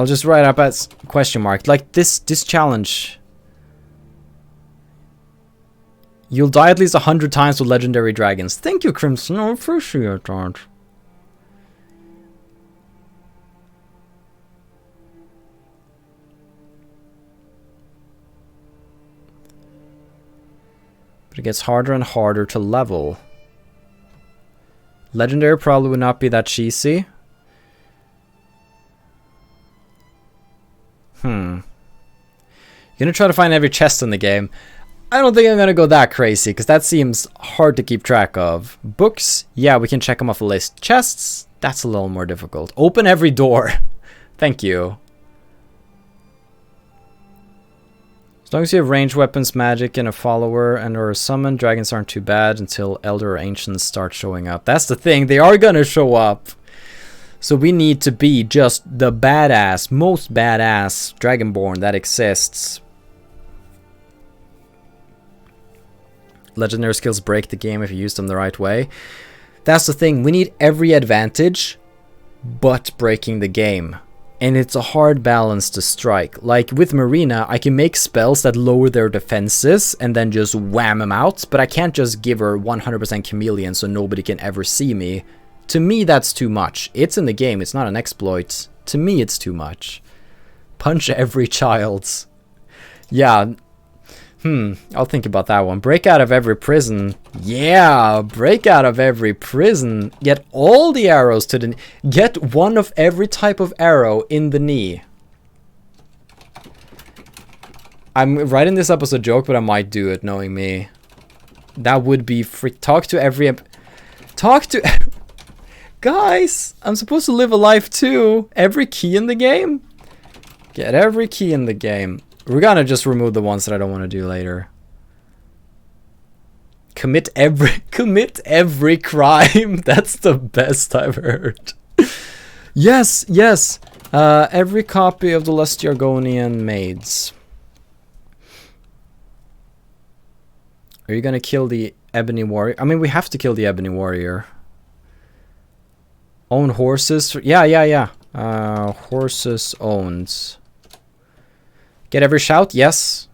just write up as question mark. Like this challenge. You'll die at least 100 times with legendary dragons. Thank you, Crimson. I appreciate that. But it gets harder and harder to level. Legendary probably would not be that cheesy. You're gonna try to find every chest in the game. I don't think I'm gonna go that crazy, because that seems hard to keep track of. Books, yeah, we can check them off the list. Chests, that's a little more difficult. Open every door. Thank you. As long as you have ranged weapons, magic, and a follower and or a summon, dragons aren't too bad until elder or ancients start showing up. That's the thing, they are gonna show up. So we need to be just the badass, most badass dragonborn that exists. Legendary skills break the game if you use them the right way. That's the thing, we need every advantage but breaking the game. And it's a hard balance to strike. Like with Marina, I can make spells that lower their defenses and then just wham them out, but I can't just give her 100% chameleon so nobody can ever see me. To me, that's too much. It's in the game, it's not an exploit. To me, it's too much. Punch every child. Yeah. I'll think about that one. Break out of every prison. Yeah, break out of every prison. Get all the arrows to the knee. Get one of every type of arrow in the knee. I'm writing this up as a joke, but I might do it, knowing me. That would be freak. Talk to every... Guys, I'm supposed to live a life too. Every key in the game? Get every key in the game. We're gonna just remove the ones that I don't want to do later. Commit every crime. That's the best I've heard. Yes. Every copy of the Lusty Argonian Maids. Are you gonna kill the Ebony Warrior? I mean, we have to kill the Ebony Warrior. Own horses? Yeah. Horses owned. Get every shout? Yes.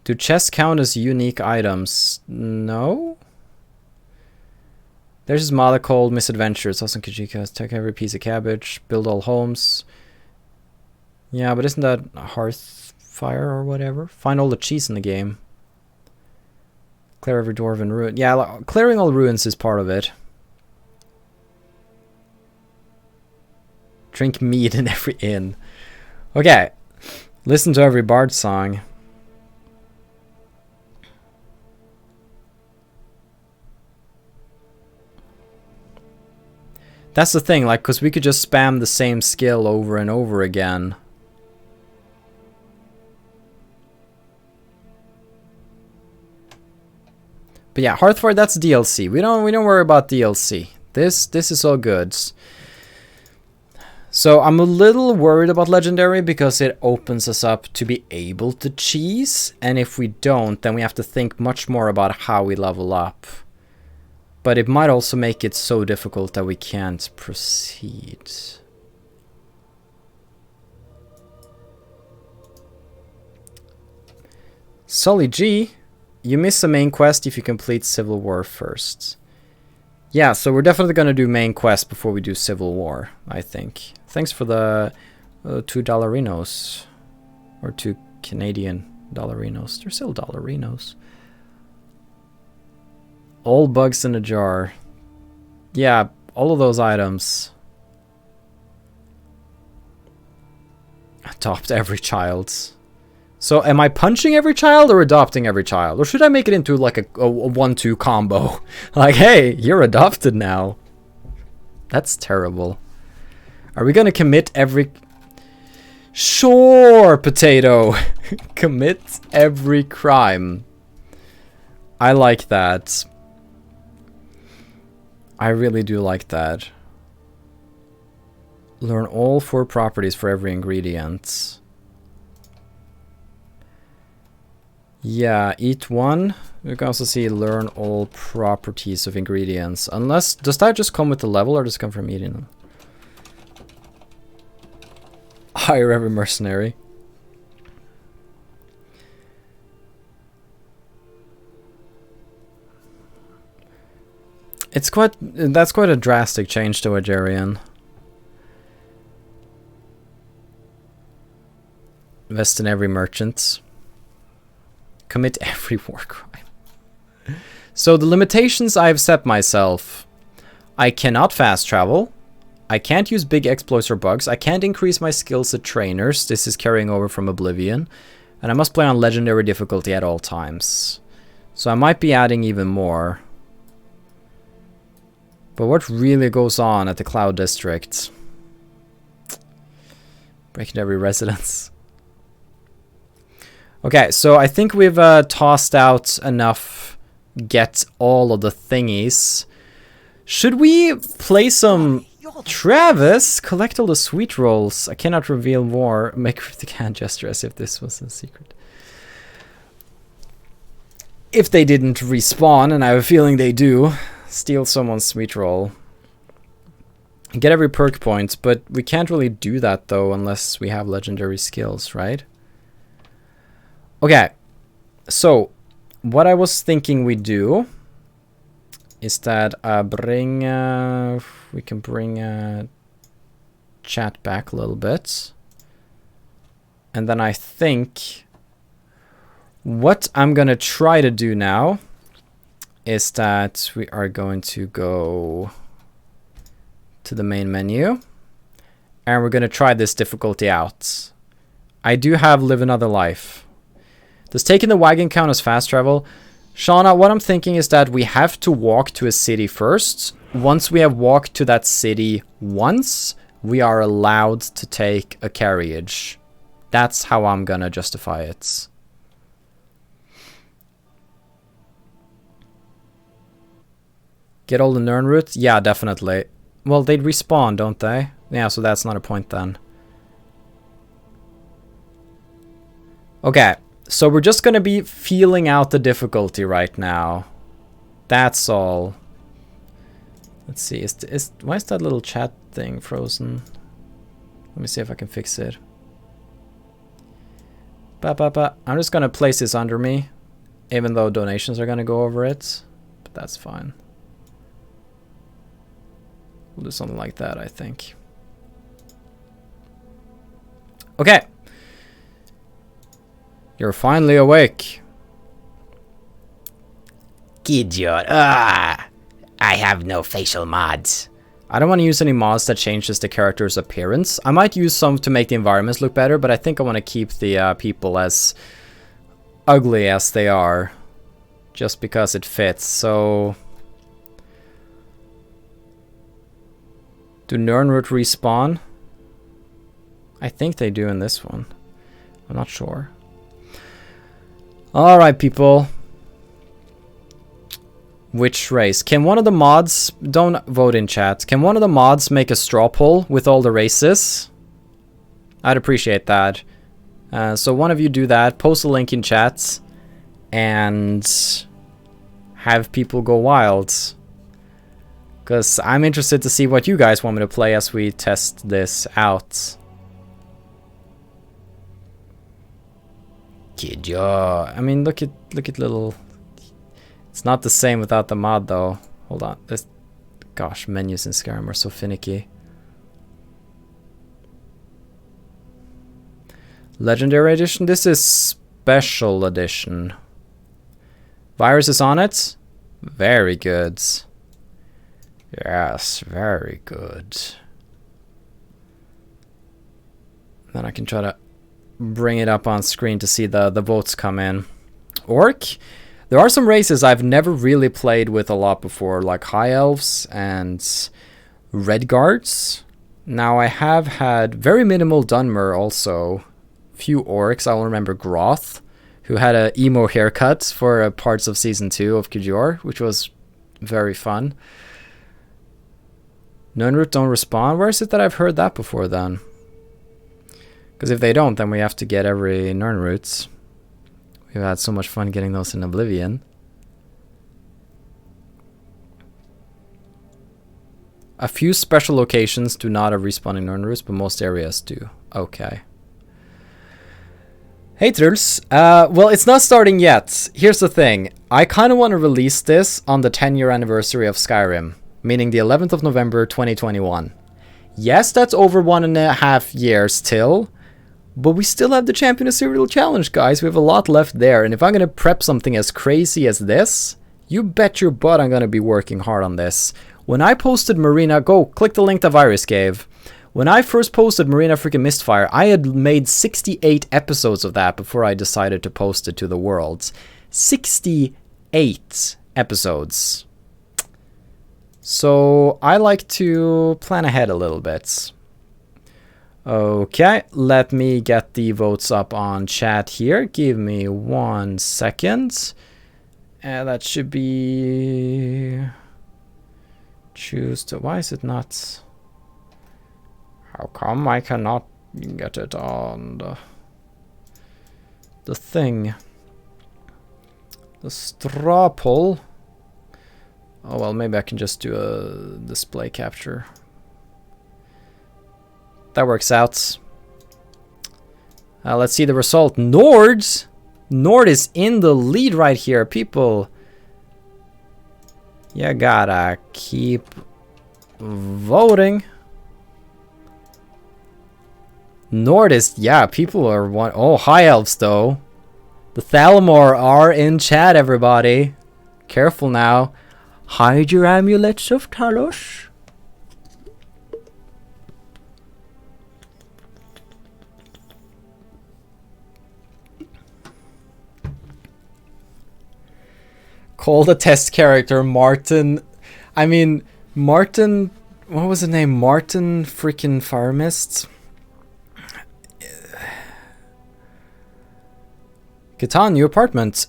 Do chests count as unique items? No. There's his mother called Misadventures. Also Kajika. Take every piece of cabbage. Build all homes. Yeah, but isn't that hearth fire or whatever? Find all the cheese in the game. Clear every dwarven ruin. Yeah, clearing all ruins is part of it. Drink mead in every inn. Okay, listen to every bard song. That's the thing, like, because we could just spam the same skill over and over again. But yeah, Hearthfire, that's DLC. We don't worry about DLC. This is all good. So I'm a little worried about Legendary because it opens us up to be able to cheese, and if we don't, then we have to think much more about how we level up. But it might also make it so difficult that we can't proceed. Sully G, you miss a main quest if you complete Civil War first. Yeah, so we're definitely going to do main quest before we do Civil War, I think. Thanks for the $2 or 2 Canadian dollarinos. They're still dollarinos. All bugs in a jar. Yeah, all of those items. Adopt every child. So am I punching every child or adopting every child? Or should I make it into like a 1-2 combo? Like, hey, you're adopted now. That's terrible. Are we gonna commit every... Sure, potato. Commit every crime. I like that. I really do like that. Learn all 4 properties for every ingredient. Yeah, eat 1. We can also see learn all properties of ingredients. Unless, does that just come with the level or does it come from eating them? Hire every mercenary. It's quite, that's quite a drastic change to Agerian. Invest in every merchant. Commit every war crime. So the limitations I've set myself. I cannot fast travel. I can't use big exploits or bugs. I can't increase my skills at trainers. This is carrying over from Oblivion. And I must play on legendary difficulty at all times. So I might be adding even more. But what really goes on at the Cloud District? Breaking every residence. Okay, so I think we've tossed out enough. Get all of the thingies. Should we play some Travis? Collect all the sweet rolls. I cannot reveal more. Make the hand gesture as if this was a secret. If they didn't respawn, and I have a feeling they do. Steal someone's sweet roll. Get every perk point, but we can't really do that though unless we have legendary skills, right? Okay, so what I was thinking we do is that we can bring chat back a little bit. And then I think what I'm gonna try to do now is that we are going to go to the main menu and we're going to try this difficulty out. I do have live another life. Does taking the wagon count as fast travel? Shauna, what I'm thinking is that we have to walk to a city first. Once we have walked to that city once, we are allowed to take a carriage. That's how I'm gonna justify it. Get all the Nern roots? Yeah, definitely. Well, they'd respawn, don't they? Yeah, so that's not a point then. Okay, so we're just gonna be feeling out the difficulty right now. That's all. Let's see, why is that little chat thing frozen? Let me see if I can fix it. I'm just gonna place this under me, even though donations are gonna go over it, but that's fine. We'll do something like that, I think. Okay. You're finally awake. Gideon. I have no facial mods. I don't want to use any mods that changes the character's appearance. I might use some to make the environments look better, but I think I want to keep the people as ugly as they are. Just because it fits, so... Do Nernroot respawn? I think they do in this one. I'm not sure. Alright, people. Which race? Can one of the mods... Don't vote in chat. Can one of the mods make a straw poll with all the races? I'd appreciate that. So one of you do that. Post a link in chat. And... have people go wild. Because I'm interested to see what you guys want me to play as we test this out. Good job. I mean, look at little... It's not the same without the mod, though. Hold on. This... Gosh, menus in Skyrim are so finicky. Legendary edition? This is special edition. Virus is on it? Very good. Yes, very good. Then I can try to bring it up on screen to see the votes come in. Orc? There are some races I've never really played with a lot before, like High Elves and Red Guards. Now I have had very minimal Dunmer also. Few Orcs. I'll remember Groth, who had a emo haircut for parts of Season 2 of Kujor, which was very fun. Nunroot don't respond? Where is it that I've heard that before then? Because if they don't, then we have to get every Nunroots. We've had so much fun getting those in Oblivion. A few special locations do not have respawning Nunroots, but most areas do. Okay. Hey Truls, well, it's not starting yet. Here's the thing. I kind of want to release this on the 10-year anniversary of Skyrim, meaning the 11th of November 2021. Yes, that's over 1.5 years till, but we still have the Champion of Cyrodiil Challenge, guys. We have a lot left there, and if I'm going to prep something as crazy as this, you bet your butt I'm going to be working hard on this. When I posted Marina, go click the link that Virus gave. When I first posted Marina freaking Mistfire, I had made 68 episodes of that before I decided to post it to the world. 68 episodes. So I like to plan ahead a little bit. Okay, let me get the votes up on chat here. Give me 1 second. And that should be... Choose to... Why is it not... How come I cannot get it on the thing? The straw poll. Oh well, maybe I can just do a display capture. That works out. Let's see the result. Nord is in the lead right here, people. You gotta keep voting. Nord is, yeah, people are one. Oh, High Elves though. The Thalamor are in chat, everybody. Careful now. Hide your amulets of Talos. Call the test character Martin. I mean, Martin. What was the name? Martin freaking Fire Mist. Catan, new apartment.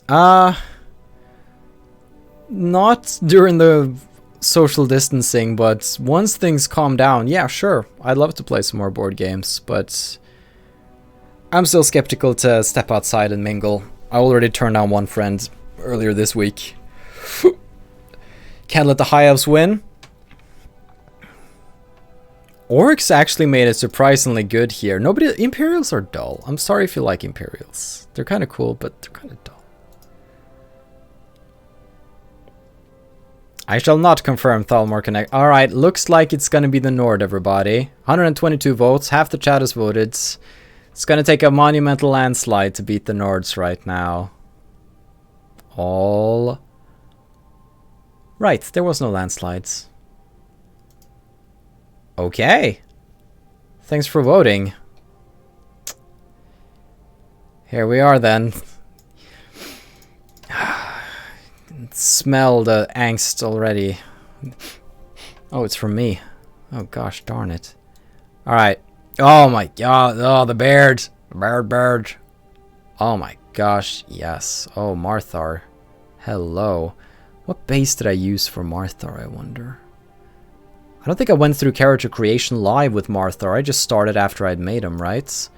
Not during the social distancing, but once things calm down, yeah, sure. I'd love to play some more board games, but I'm still skeptical to step outside and mingle. I already turned down one friend earlier this week. Can't let the High Elves win. Orcs actually made it surprisingly good here. Imperials are dull. I'm sorry if you like Imperials. They're kind of cool, but they're kind of dull. I shall not confirm Thalmor Connect. Alright, looks like it's gonna be the Nord, everybody. 122 votes, half the chat has voted. It's gonna take a monumental landslide to beat the Nords right now. All right, there was no landslides. Okay. Thanks for voting. Here we are then. Smell the angst already. Oh, it's from me. Oh gosh, darn it. Alright. Oh my god. Oh, the bird. Bird. Oh my gosh. Yes. Oh, Marthar. Hello. What base did I use for Marthar, I wonder? I don't think I went through character creation live with Marthar. I just started after I'd made him, right?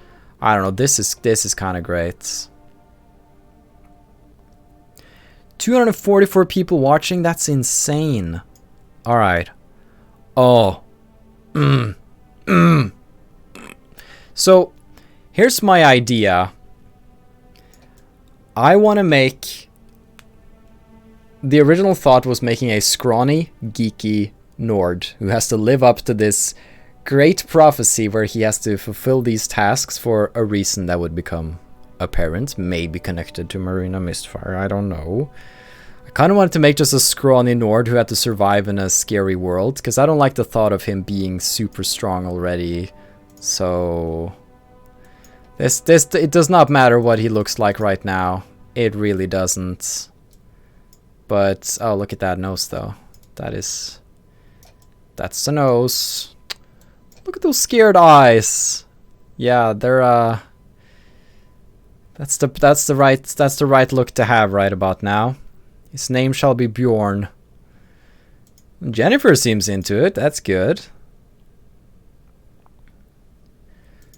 I don't know. This is kind of great. 244 people watching. That's insane. All right. Oh. So, here's my idea. I want to make... The original thought was making a scrawny, geeky Nord who has to live up to this great prophecy where he has to fulfill these tasks for a reason that would become apparent, maybe connected to Marina Mistfire, I don't know. I kind of wanted to make just a scrawny Nord who had to survive in a scary world, because I don't like the thought of him being super strong already. So it does not matter what he looks like right now. It really doesn't. But oh, look at that nose though. That's the nose. Look at those scared eyes. Yeah, they're that's the right look to have right about now. His name shall be Bjorn. Jennifer seems into it. That's good.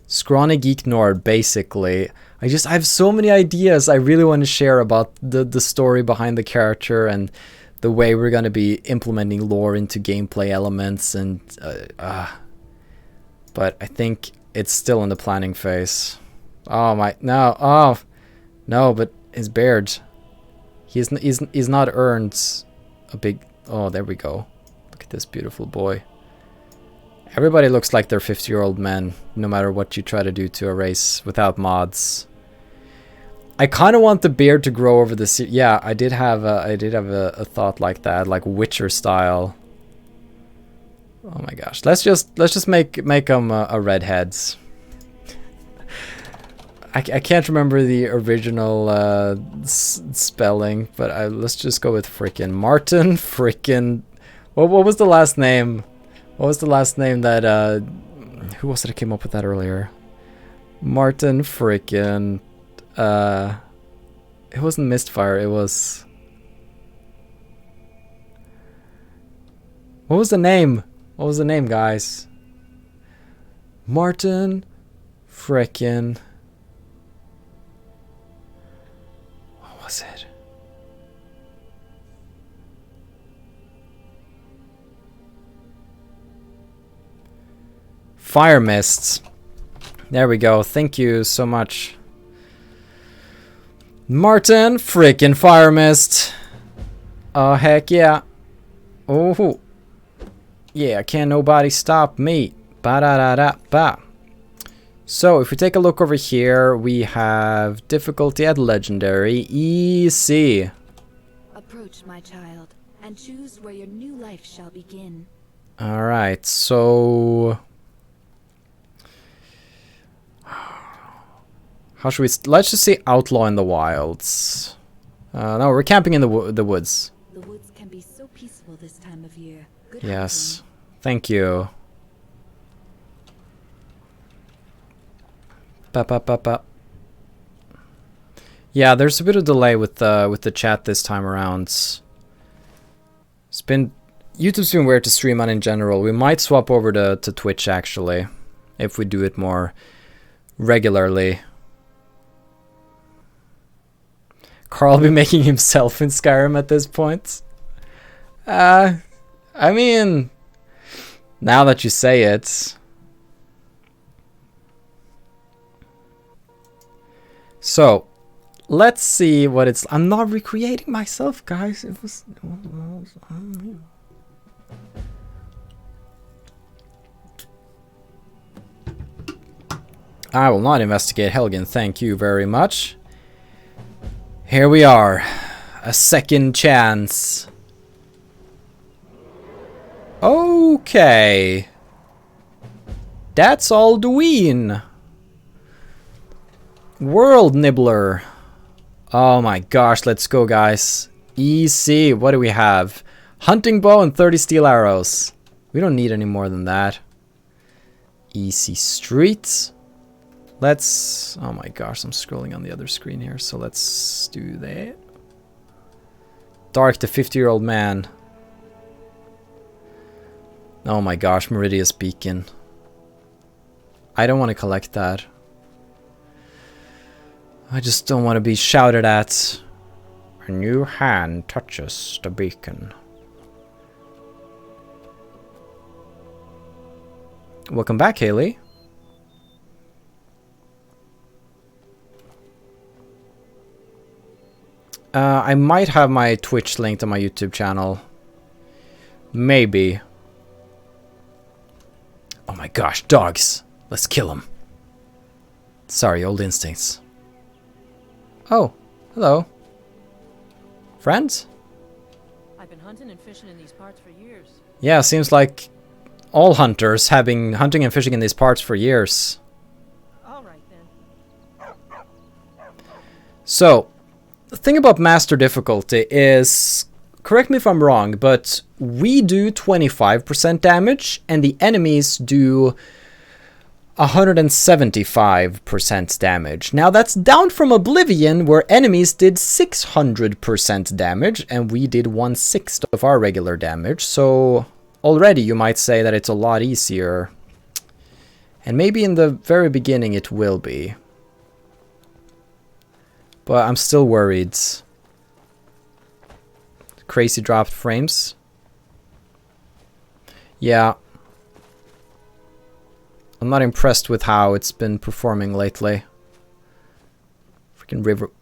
Scrawny Geek Nord, basically. I have so many ideas I really want to share about the story behind the character and the way we're going to be implementing lore into gameplay elements, and but I think it's still in the planning phase. Oh my, no, oh no, but his beard, he's not earned a big, oh, there we go. Look at this beautiful boy. Everybody looks like they're 50-year-old men, no matter what you try to do to a race without mods. I kind of want the beard to grow over the yeah, I did have a thought like that, like Witcher style. Oh my gosh, let's just make them a redheads. I can't remember the original spelling, but let's just go with frickin' Martin frickin'. What was the last name? What was the last name that who was it that came up with that earlier? Martin frickin'. It wasn't Mistfire, it was... What was the name? What was the name, guys? Martin frickin'... What was it? Fire Mists. There we go. Thank you so much. Martin frickin' Fire Mist. Oh, heck yeah. Oh. Yeah, can't nobody stop me. Ba-da-da-da-ba. So, if we take a look over here, we have difficulty at legendary, easy. Approach, my child, and choose where your new life shall begin. Alright, so... How should we... Let's just say outlaw in the wilds. No, we're camping in the woods. The woods can be so peaceful this time of year. Good yes. Hunting. Thank you. Ba. Yeah, there's a bit of delay with the chat this time around. It's been... YouTube's been weird to stream on in general. We might swap over to Twitch, actually. If we do it more regularly. Carl be making himself in Skyrim at this point. I mean, now that you say it. So, let's see what it's... I'm not recreating myself, guys. It was I will not investigate Helgen, thank you very much. Here we are. A second chance. Okay. That's Alduin. World Nibbler. Oh my gosh, let's go, guys. Easy. What do we have? Hunting bow and 30 steel arrows. We don't need any more than that. Easy streets. Let's... Oh my gosh, I'm scrolling on the other screen here, so let's do that. Dark, the 50-year-old man. Oh my gosh, Meridius Beacon. I don't want to collect that. I just don't want to be shouted at. A new hand touches the beacon. Welcome back, Haley. I might have my Twitch linked on my YouTube channel. Maybe. Oh my gosh, dogs. Let's kill them. Sorry, old instincts. Oh, hello. Friends? I've been hunting and fishing in these parts for years. Yeah, seems like all hunters have been hunting and fishing in these parts for years. All right then. So, the thing about master difficulty is, correct me if I'm wrong, but we do 25% damage and the enemies do 175% damage. Now that's down from Oblivion, where enemies did 600% damage and we did 1/6 of our regular damage. So already you might say that it's a lot easier. And maybe in the very beginning it will be. But I'm still worried. Crazy dropped frames. Yeah. I'm not impressed with how it's been performing lately. Freaking Riverwood.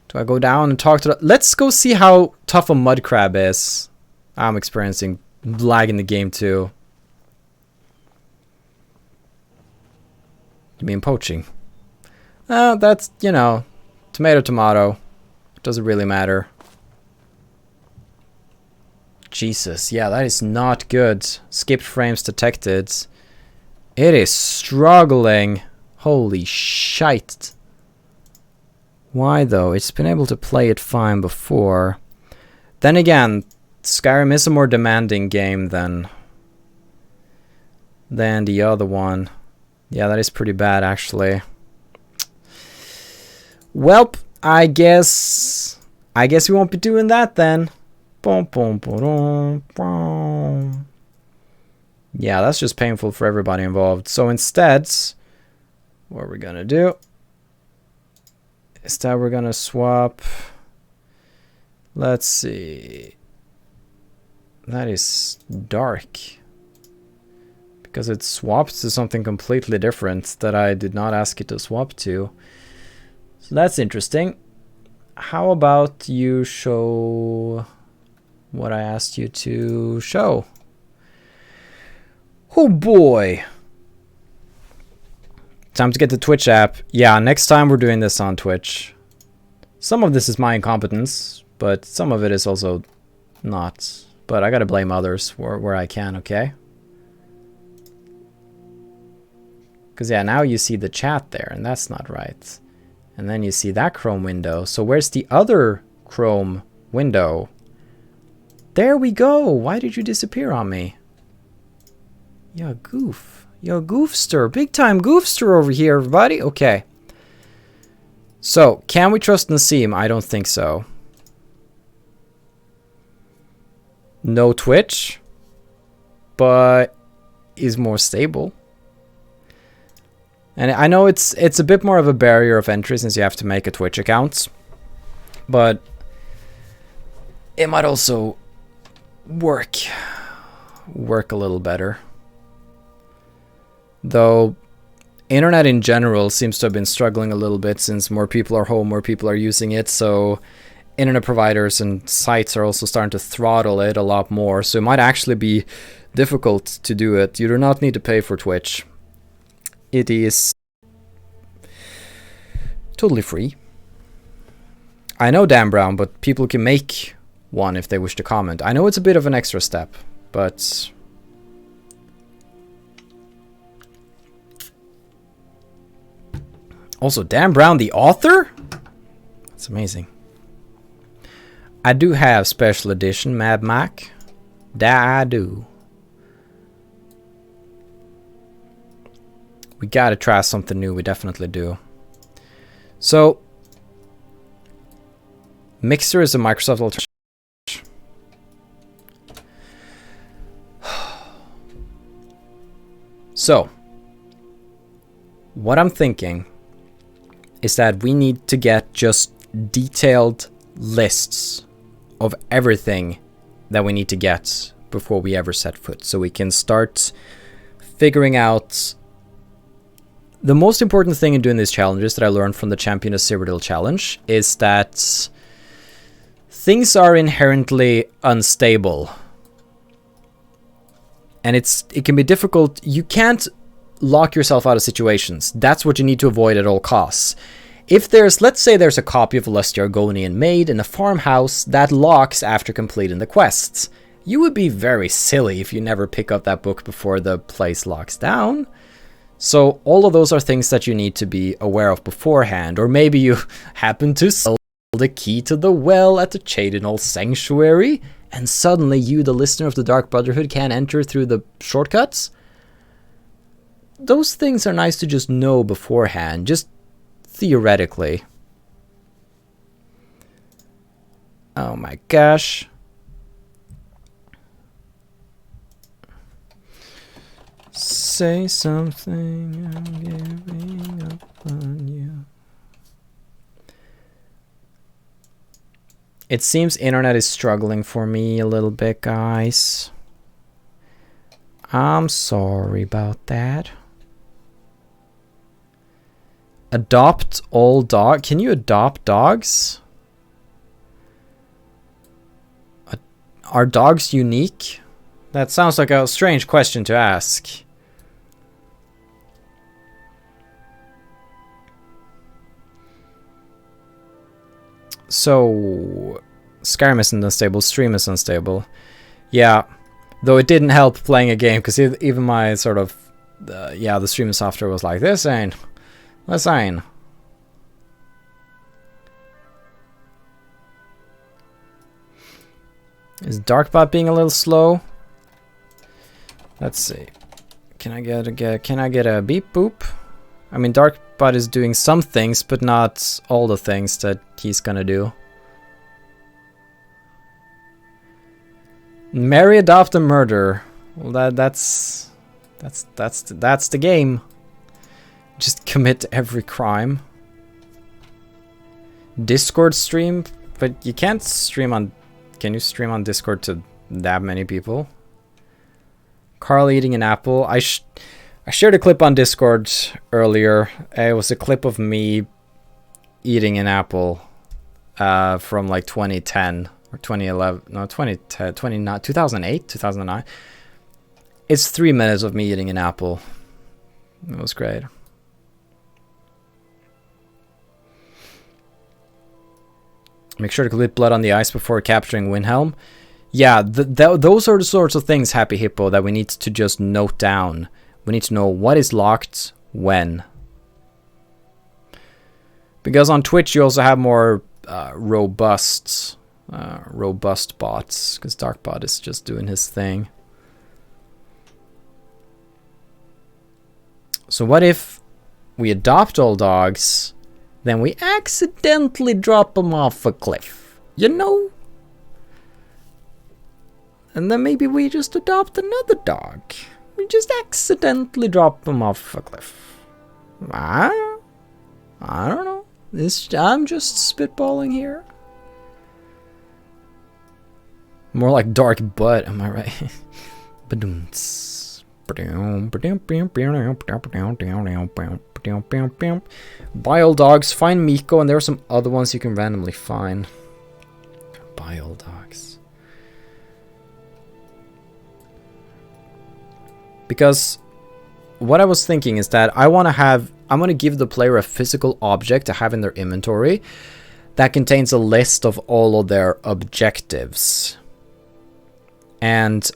Do I go down and talk to the... Let's go see how tough a mud crab is. I'm experiencing lag in the game too. You mean poaching? That's, you know, tomato, tomato. Doesn't really matter. Jesus, yeah, that is not good. Skipped frames detected. It is struggling. Holy shite. Why though? It's been able to play it fine before. Then again, Skyrim is a more demanding game than the other one. Yeah, that is pretty bad actually. Welp, I guess we won't be doing that then. Boom, boom, boom, boom. Yeah, that's just painful for everybody involved. So instead, what we're gonna do is that we're gonna swap. Let's see. That is dark. Because it swapped to something completely different that I did not ask it to swap to. So that's interesting. How about you show what I asked you to show? Oh boy. Time to get the Twitch app. Yeah, next time we're doing this on Twitch. Some of this is my incompetence, but some of it is also not. But I gotta blame others where I can, okay? Because yeah, now you see the chat there, and that's not right. And then you see that Chrome window. So where's the other Chrome window? There we go. Why did you disappear on me? You're a goof. You're a goofster. Big time goofster over here, everybody. Okay. So, can we trust Nassim? I don't think so. No Twitch. But is more stable. And I know it's a bit more of a barrier of entry since you have to make a Twitch account. But it might also work a little better. Though internet in general seems to have been struggling a little bit since more people are home, more people are using it, so internet providers and sites are also starting to throttle it a lot more, so it might actually be difficult to do it. You do not need to pay for Twitch. It is totally free. I know Dan Brown, but people can make one if they wish to comment. I know it's a bit of an extra step, but also Dan Brown, the author? That's amazing. I do have special edition Mad Mac. That I do. We gotta try something new, we definitely do. So Mixer is a Microsoft alternative. So, what I'm thinking is that we need to get just detailed lists of everything that we need to get before we ever set foot, so we can start figuring out. The most important thing in doing these challenges that I learned from the Champion of Cyrodiil challenge is that things are inherently unstable. And it can be difficult. You can't lock yourself out of situations. That's what you need to avoid at all costs. If let's say there's a copy of Lust Argonian made in a farmhouse that locks after completing the quests. You would be very silly if you never pick up that book before the place locks down. So all of those are things that you need to be aware of beforehand. Or maybe you happen to sell the key to the well at the Chadinol Sanctuary, and suddenly you, the listener of the Dark Brotherhood, can't enter through the shortcuts. Those things are nice to just know beforehand, just theoretically. Oh my gosh. Say something, I'm giving up on you. It seems internet is struggling for me a little bit, guys. I'm sorry about that. Adopt all dog. Can you adopt dogs? Are dogs unique? That sounds like a strange question to ask. So, Skyrim isn't unstable, stream is unstable. Yeah, though it didn't help playing a game, because even my sort of, the streaming software was like, this ain't. Is Darkbot being a little slow? Let's see. Can I get a beep boop? I mean, Darkbot is doing some things, but not all the things that he's gonna do. Marry, adopt, and murder. Well, that's the game. Just commit every crime. Discord stream, but you can't stream on. Can you stream on Discord to that many people? Carl eating an apple. I shared a clip on Discord earlier. It was a clip of me eating an apple from like 2010 or 2011. No, 2008, 2009. It's 3 minutes of me eating an apple. It was great. Make sure to complete Blood on the Ice before capturing Windhelm. Yeah, those are the sorts of things, Happy Hippo, that we need to just note down. We need to know what is locked when. Because on Twitch you also have more robust bots, because Darkbot is just doing his thing. So what if we adopt all dogs, then we accidentally drop them off a cliff? You know? And then maybe we just adopt another dog. We just accidentally drop them off a cliff. I don't know. I'm just spitballing here. More like dark butt, am I right? Buy all dogs, find Miko, and there are some other ones you can randomly find. Buy all dogs. Because what I was thinking is that I'm going to give the player a physical object to have in their inventory that contains a list of all of their objectives. And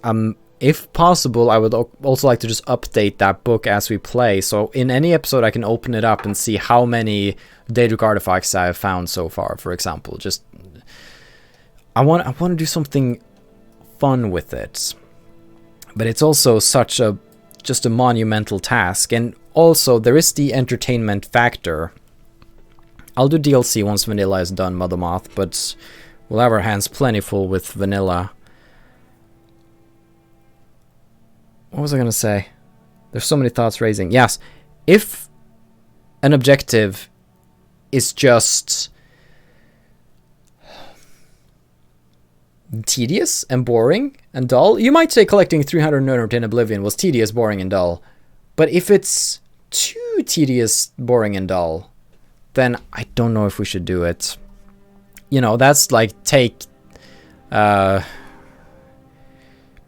if possible, I would also like to just update that book as we play. So in any episode, I can open it up and see how many Daedric artifacts I have found so far, for example. Just I want to do something fun with it. But it's also just a monumental task. And also, there is the entertainment factor. I'll do DLC once Vanilla is done, Mother Moth, but we'll have our hands plentiful with Vanilla. What was I going to say? There's so many thoughts raising. Yes, if an objective is just tedious and boring and dull. You might say collecting 300 Nerd in Oblivion was tedious, boring, and dull. But if it's too tedious, boring, and dull, then I don't know if we should do it. You know, that's like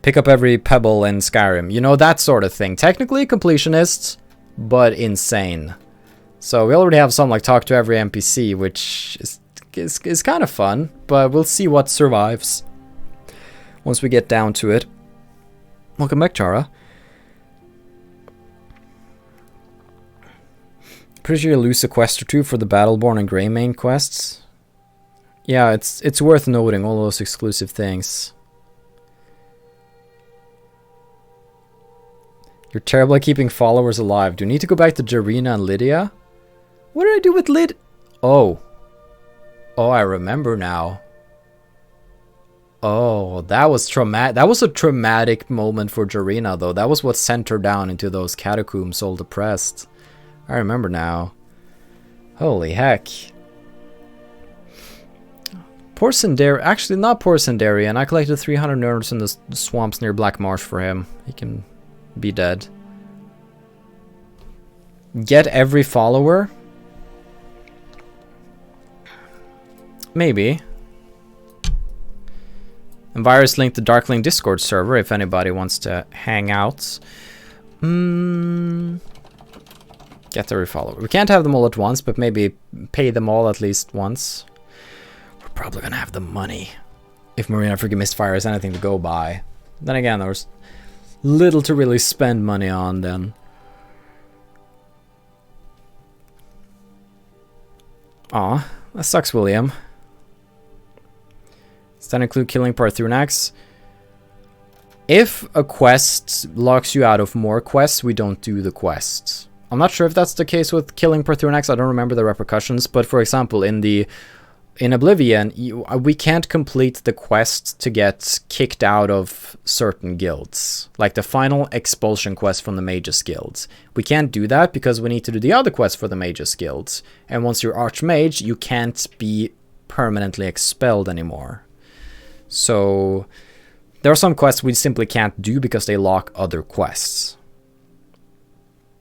pick up every pebble in Skyrim. You know, that sort of thing. Technically completionist, but insane. So we already have some like talk to every NPC, which is kind of fun, but we'll see what survives once we get down to it. Welcome back, Chara. Pretty sure you lose a quest or two for the Battleborn and Greymane quests. Yeah, it's worth noting all those exclusive things. You're terrible at keeping followers alive. Do you need to go back to Jarina and Lydia? What did I do with Lyd? Oh. Oh, I remember now. Oh, that was traumatic. That was a traumatic moment for Jarina, though. That was what sent her down into those catacombs, all depressed. I remember now. Holy heck. Poor Sindari. Actually, not poor Sindarian. I collected 300 nerds in the swamps near Black Marsh for him. He can be dead. Get every follower? Maybe. And virus link the Darkling Discord server if anybody wants to hang out. Get every follower. We can't have them all at once, but maybe pay them all at least once. We're probably gonna have the money if Marina Freaking Mistfire is anything to go by. Then again, there's little to really spend money on then. Aw, that sucks, William. Does that include killing Parthurnax? If a quest locks you out of more quests, we don't do the quests. I'm not sure if that's the case with killing Parthurnax. I don't remember the repercussions, but for example, in Oblivion, we can't complete the quest to get kicked out of certain guilds. Like the final expulsion quest from the Magus Guilds. We can't do that because we need to do the other quest for the Magus Guilds. And once you're Archmage, you can't be permanently expelled anymore. So there are some quests we simply can't do because they lock other quests.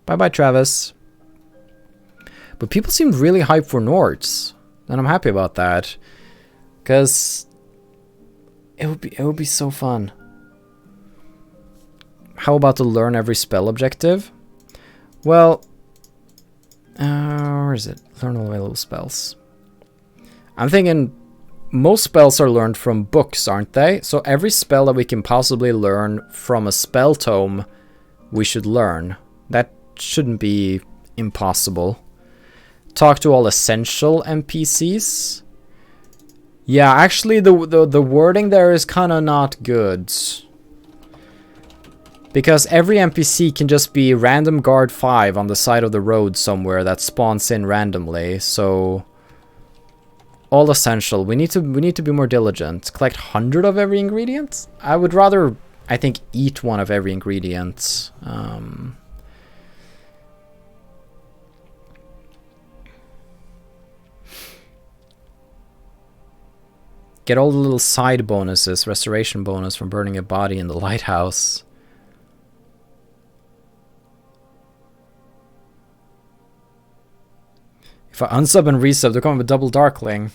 Bye-bye, Travis. But people seemed really hyped for Nords. And I'm happy about that. Because it would be so fun. How about to learn every spell objective? Well, where is it? Learn all available spells. I'm thinking most spells are learned from books, aren't they? So every spell that we can possibly learn from a spell tome, we should learn. That shouldn't be impossible. Talk to all essential NPCs. Yeah, actually the wording there is kind of not good. Because every NPC can just be random guard 5 on the side of the road somewhere that spawns in randomly. So all essential. We need to be more diligent. Collect 100 of every ingredient? I would rather, I think, eat one of every ingredient. Get all the little side bonuses, restoration bonus from burning a body in the lighthouse. If I unsub and resub, they're coming with double Darkling.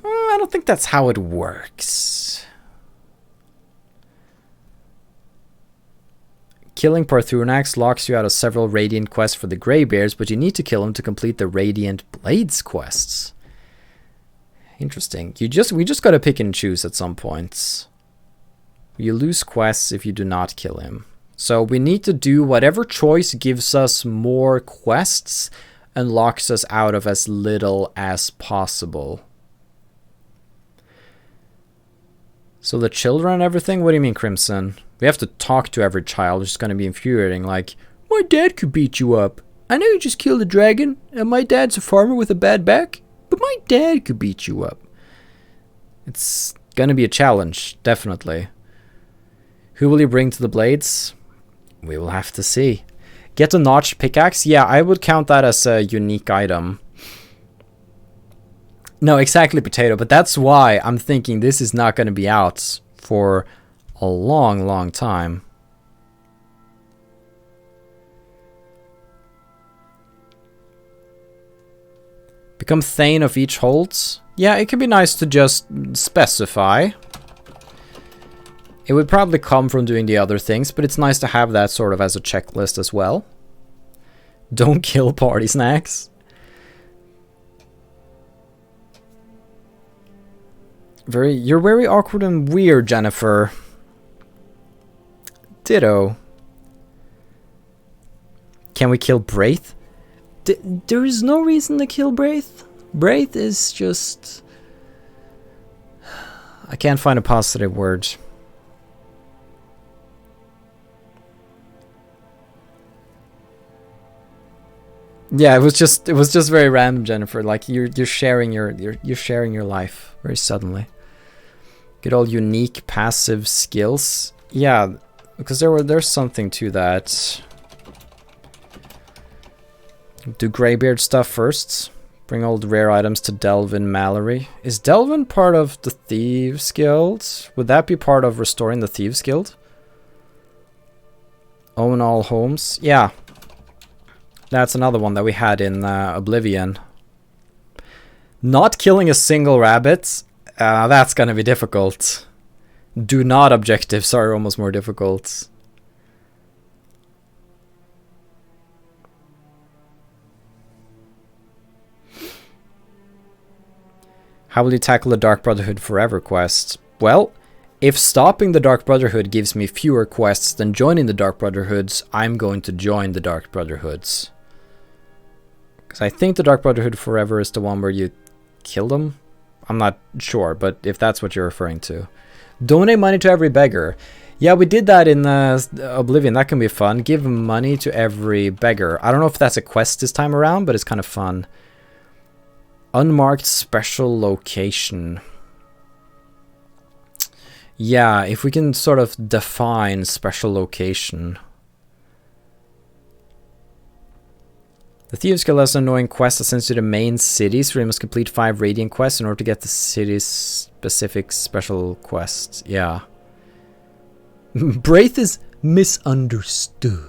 I don't think that's how it works. Killing Parthurnax locks you out of several Radiant quests for the Greybeards, but you need to kill him to complete the Radiant Blades quests. Interesting. We just gotta pick and choose at some points. You lose quests if you do not kill him. So we need to do whatever choice gives us more quests and locks us out of as little as possible. So the children and everything? What do you mean, Crimson? We have to talk to every child, which is gonna be infuriating. Like, my dad could beat you up. I know you just killed a dragon, and my dad's a farmer with a bad back. But my dad could beat you up. It's gonna be a challenge, definitely. Who will you bring to the blades? We will have to see. Get a notched pickaxe? Yeah, I would count that as a unique item. No, exactly, potato. But that's why I'm thinking this is not going to be out for a long, long time. Become Thane of each holds. Yeah, it could be nice to just specify. It would probably come from doing the other things, but it's nice to have that sort of as a checklist as well. Don't kill party snacks. You're very awkward and weird, Jennifer. Ditto. Can we kill Braith? There is no reason to kill Braith. Braith is just... I can't find a positive word. Yeah, it was just very random, Jennifer. Like you're sharing your life very suddenly. Get all unique passive skills. Yeah, because there's something to that. Do Greybeard stuff first. Bring all the rare items to Delvin Mallory. Is Delvin part of the Thieves Guild? Would that be part of restoring the Thieves Guild? Own all homes. Yeah. That's another one that we had in Oblivion. Not killing a single rabbit. That's gonna be difficult. Do not objectives are almost more difficult. How will you tackle the Dark Brotherhood Forever quest? Well, if stopping the Dark Brotherhood gives me fewer quests than joining the Dark Brotherhoods, I'm going to join the Dark Brotherhoods. Because I think the Dark Brotherhood Forever is the one where you kill them. I'm not sure, but if that's what you're referring to. Donate money to every beggar. Yeah, we did that in Oblivion. That can be fun. Give money to every beggar. I don't know if that's a quest this time around, but it's kind of fun. Unmarked special location. Yeah, if we can sort of define special location. The Thieves Guild has an annoying quest that sends you to the main cities where you must complete 5 Radiant quests in order to get the city's specific special quest. Yeah. Braith is misunderstood.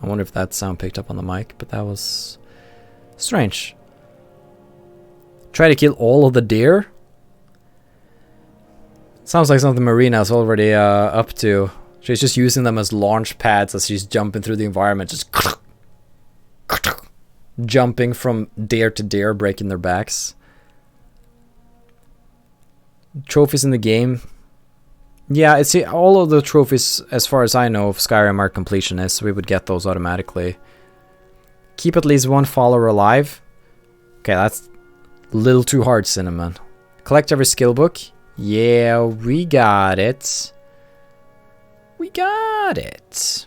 I wonder if that sound picked up on the mic, but that was strange. Try to kill all of the deer? Sounds like something Marina's already up to. She's just using them as launch pads as she's jumping through the environment. Just jumping from deer to deer, breaking their backs. Trophies in the game. Yeah, it's all of the trophies, as far as I know, of Skyrim are completionists, so we would get those automatically. Keep at least one follower alive. Okay, that's a little too hard, Cinnamon. Collect every skill book. Yeah, we got it. We got it.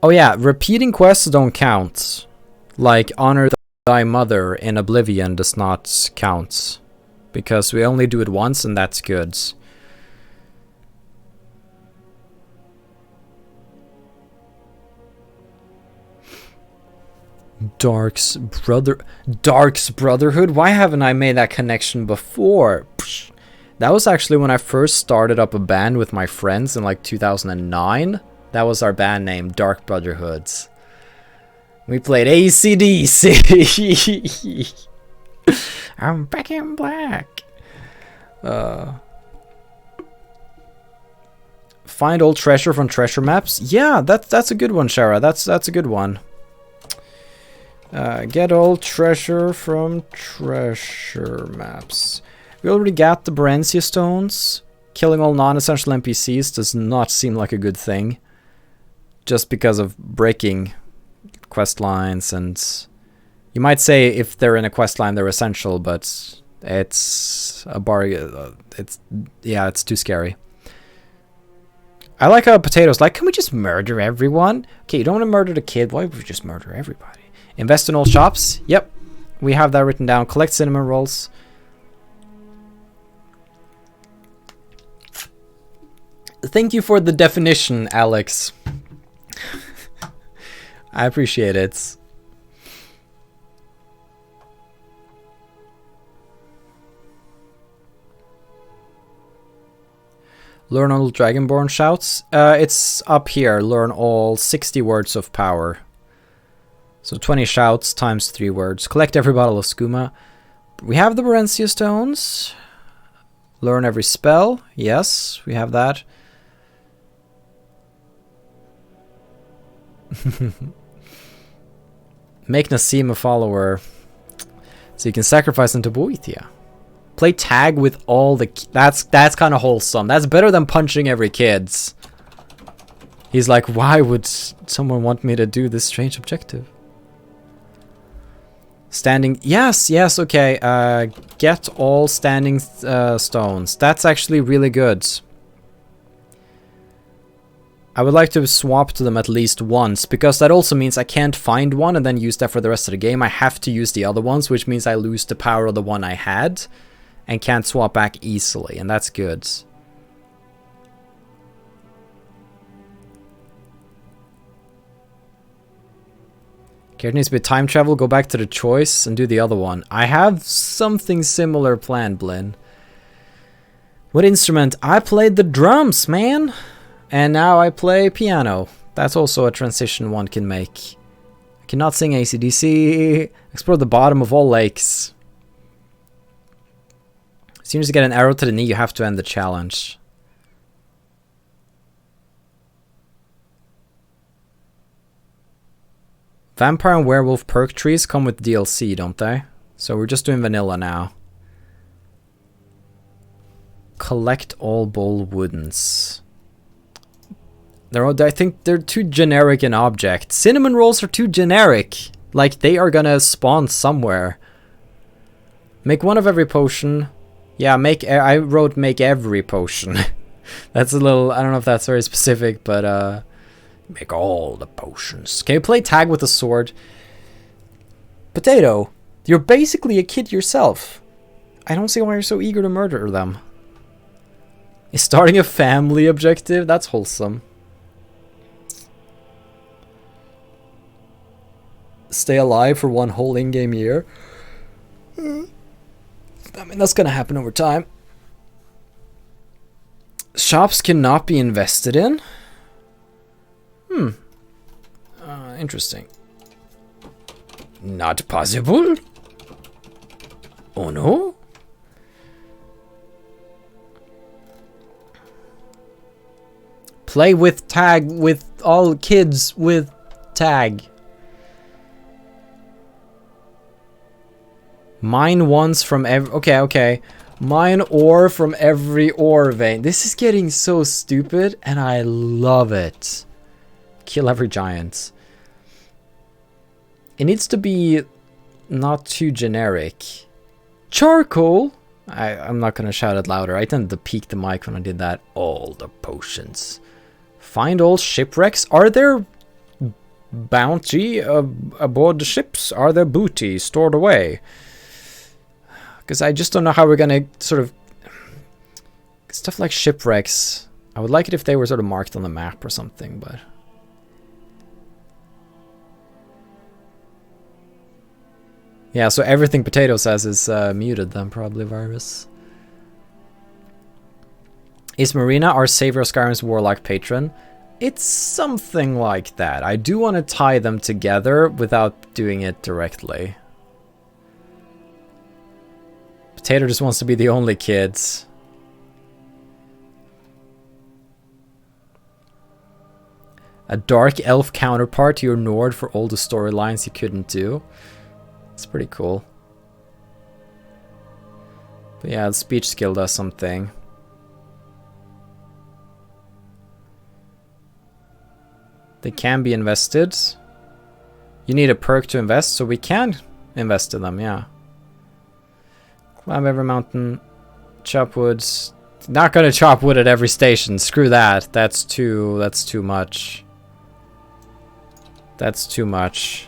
Oh yeah, repeating quests don't count. Like Honor Thy Mother in Oblivion does not count. Because we only do it once and that's good. Dark's Brotherhood? Why haven't I made that connection before? Psh. That was actually when I first started up a band with my friends in like 2009. That was our band name, Dark Brotherhoods. We played AC/DC. I'm back in black. Find old treasure from treasure maps. Yeah, that's a good one, Shara. That's a good one. Get old treasure from treasure maps. We already got the Barensia stones. Killing all non-essential NPCs does not seem like a good thing. Just because of breaking quest lines, and you might say if they're in a quest line they're essential, but it's a bargain. It's too scary. I like how Potato's like, can we just murder everyone? Okay, you don't want to murder the kid. Why would we just murder everybody? Invest in all shops. Yep, we have that written down. Collect cinnamon rolls. Thank you for the definition, Alex. I appreciate it. Learn all Dragonborn shouts. It's up here. Learn all 60 words of power. So 20 shouts times 3 words. Collect every bottle of skooma. We have the Barensia stones. Learn every spell. Yes, we have that. Make Nassim a follower. So you can sacrifice him to Boethia. Play tag with all the... That's kind of wholesome. That's better than punching every kids. He's like, why would someone want me to do this strange objective? Standing... Yes, okay. Get all standing stones. That's actually really good. I would like to swap to them at least once, because that also means I can't find one and then use that for the rest of the game. I have to use the other ones, which means I lose the power of the one I had and can't swap back easily, and that's good. Okay, it needs to be time travel, go back to the choice and do the other one. I have something similar planned, Blinn. What instrument? I played the drums, man! And now I play piano. That's also a transition one can make. I cannot sing AC/DC. Explore the bottom of all lakes. As soon as you get an arrow to the knee, you have to end the challenge. Vampire and werewolf perk trees come with DLC, don't they? So we're just doing vanilla now. Collect all bull woodens. I think they're too generic an object. Cinnamon rolls are too generic. Like, they are gonna spawn somewhere. Make one of every potion. Yeah, I wrote make every potion. That's a little... I don't know if that's very specific, but... Make all the potions. Can you play tag with a sword? Potato, you're basically a kid yourself. I don't see why you're so eager to murder them. Is starting a family objective? That's wholesome. Stay alive for one whole in-game year. I mean, that's gonna happen over time. Shops cannot be invested in? Interesting. Not possible? Oh no? Play with tag with all kids with tag. Mine once from every... Okay. Mine ore from every ore vein. This is getting so stupid, and I love it. Kill every giant. It needs to be not too generic. Charcoal? I'm not going to shout it louder. I tended to peak the mic when I did that. All the potions. Find all shipwrecks. Are there bounty aboard the ships? Are there booty stored away? Because I just don't know how we're gonna sort of... Stuff like shipwrecks. I would like it if they were sort of marked on the map or something, but... Yeah, so everything Potato says is muted then, probably, Virus. Is Marina our savior of Skyrim's warlock patron? It's something like that. I do want to tie them together without doing it directly. Potato just wants to be the only kids. A dark elf counterpart to your Nord for all the storylines you couldn't do. It's pretty cool. But yeah, the speech skill does something. They can be invested. You need a perk to invest, so we can invest in them, yeah. Climb every mountain, chop wood. Not gonna chop wood at every station. Screw that. That's too much. That's too much.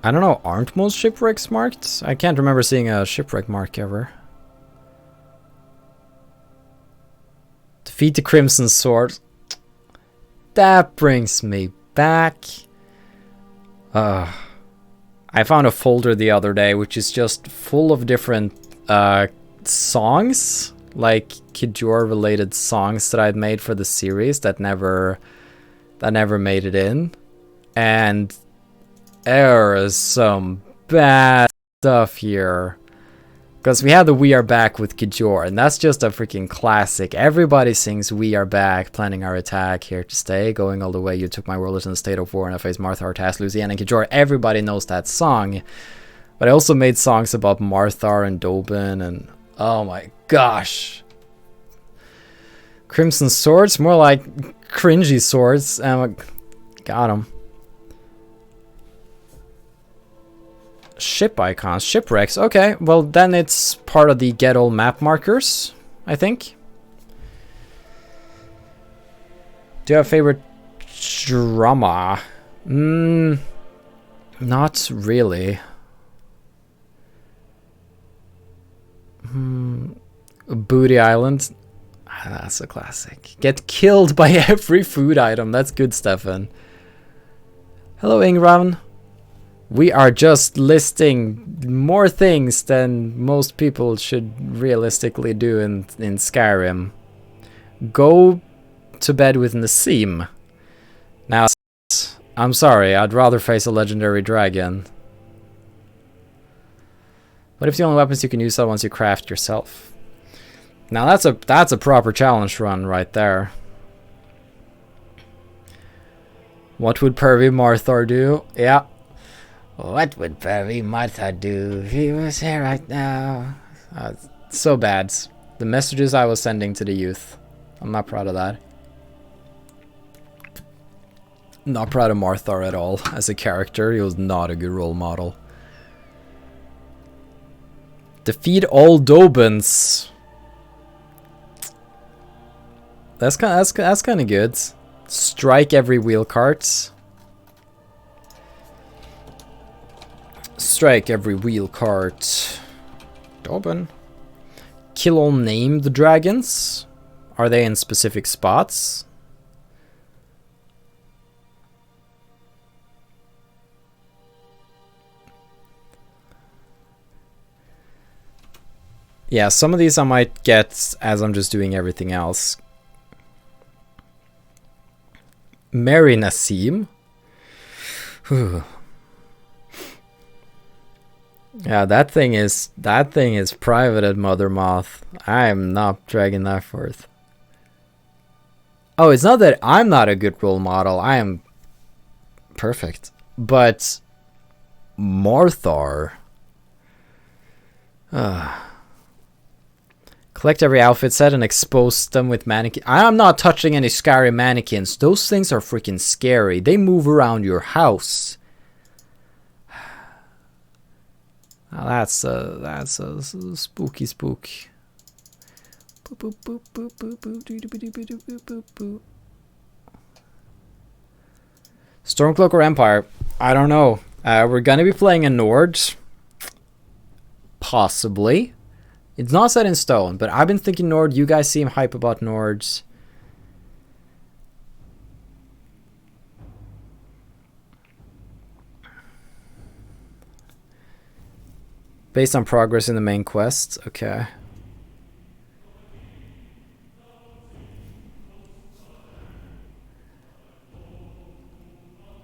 I don't know, aren't most shipwrecks marked? I can't remember seeing a shipwreck mark ever. Defeat the Crimson Sword. That brings me back. I found a folder the other day which is just full of different songs, like Kijor related songs that I'd made for the series that never made it in. And there is some bad stuff here. Because we had the We Are Back with Kijor, and that's just a freaking classic. Everybody sings We Are Back, planning our attack, here to stay, going all the way. You took my world in a state of war, and I faced Martha, Artas, Luciana, and Kijor. Everybody knows that song. But I also made songs about Martha and Dobin, and oh my gosh. Crimson Swords, more like cringy swords. Got him. Ship icons, shipwrecks. Okay, well then it's part of the get all map markers, I think. Do you have a favorite drama? Not really. Booty Island. That's a classic. Get killed by every food item. That's good, Stefan. Hello, Ingram. We are just listing more things than most people should realistically do in Skyrim. Go to bed with Nassim. Now, I'm sorry, I'd rather face a legendary dragon. What if the only weapons you can use are ones you craft yourself? Now that's a proper challenge run right there. What would Pervy Marthar do? Yeah. What would Pervy Martha do if he was here right now? So bad. The messages I was sending to the youth. I'm not proud of that. Not proud of Marthar at all as a character. He was not a good role model. Defeat all Dobins. That's kind of good. Strike every wheel cart. Strike every wheel cart. Dobin. Kill all named dragons. Are they in specific spots? Yeah, some of these I might get as I'm just doing everything else. Marry Nassim. Whew. Yeah, that thing is private at Mother Moth. I am not dragging that forth. Oh, it's not that I'm not a good role model. I am perfect. But Marthar. Collect every outfit set and expose them with mannequins. I'm not touching any Skyrim mannequins. Those things are freaking scary. They move around your house. Now that's a spooky spook. Stormcloak or Empire? I don't know. We're gonna be playing a Nord. Possibly. It's not set in stone, but I've been thinking Nord. You guys seem hype about Nords. Based on progress in the main quest. Okay.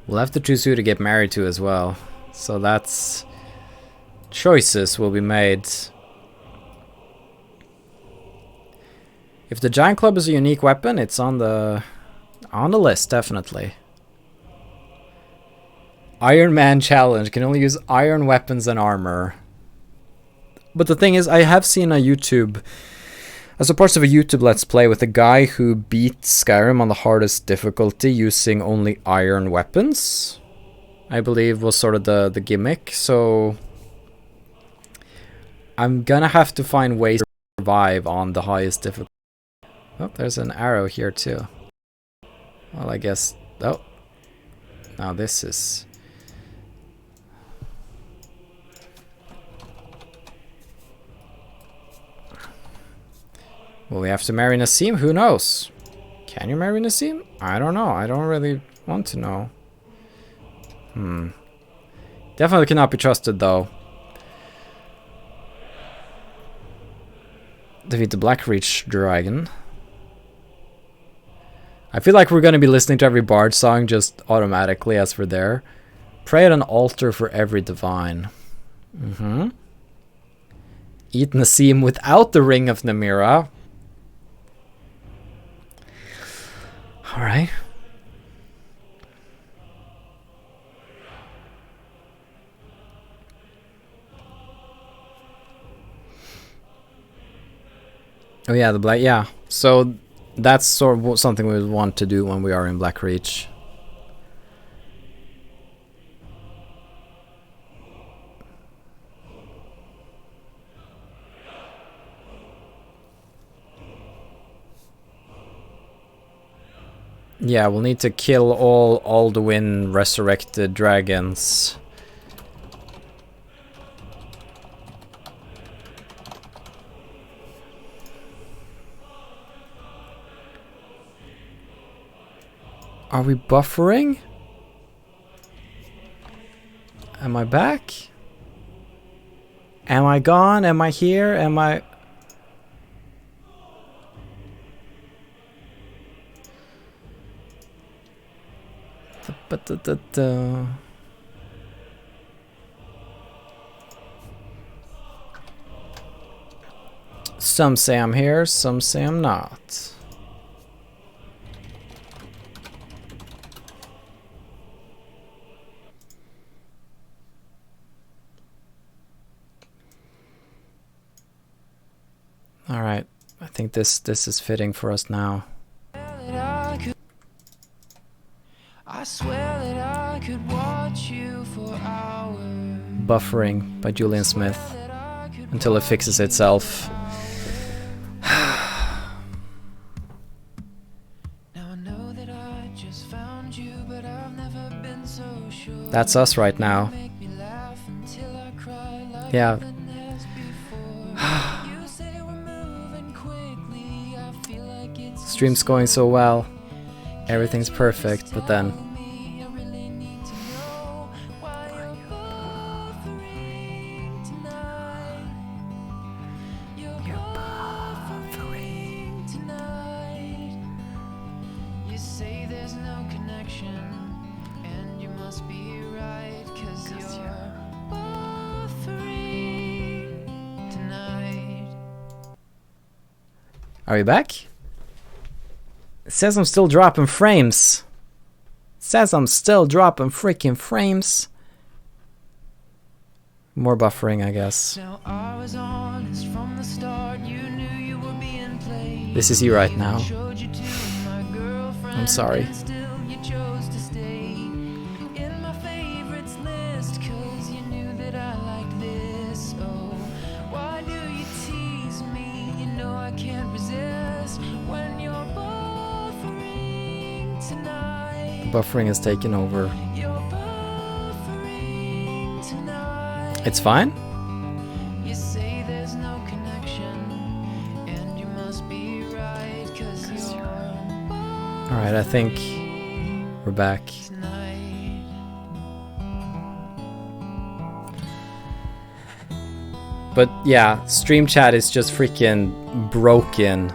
We'll have to choose who to get married to as well. So that's... choices will be made. If the Giant Club is a unique weapon, it's on the list, definitely. Iron Man challenge. Can only use iron weapons and armor. But the thing is, I have seen a YouTube... as a part of a YouTube Let's Play with a guy who beat Skyrim on the hardest difficulty using only iron weapons. I believe was sort of the gimmick. So... I'm gonna have to find ways to survive on the highest difficulty. Oh, there's an arrow here too. Well, I guess... oh. Now this is... will we have to marry Nassim? Who knows? Can you marry Nassim? I don't know. I don't really want to know. Definitely cannot be trusted, though. Defeat the Blackreach Dragon. I feel like we're going to be listening to every bard song just automatically as we're there. Pray at an altar for every divine. Eat Nassim without the Ring of Namira. Alright. Oh yeah, the black, yeah. So that's sort of something we would want to do when we are in Blackreach. Yeah, we'll need to kill all Alduin resurrected dragons. Are we buffering? Am I back? Am I gone? Am I here? Am I... Some say I'm here, some say I'm not. All right, I think this is fitting for us now. I swear that I could watch you for hours. Buffering by Julian Smith until it fixes itself. That's us right now. Yeah. Stream's going so well. Everything's perfect, but then... Are we back? It says I'm still dropping frames. It says I'm still dropping freaking frames. More buffering, I guess. This is you right now. I'm sorry. Buffering has taken over. It's fine? Alright, I think we're back. But yeah, stream chat is just freaking broken.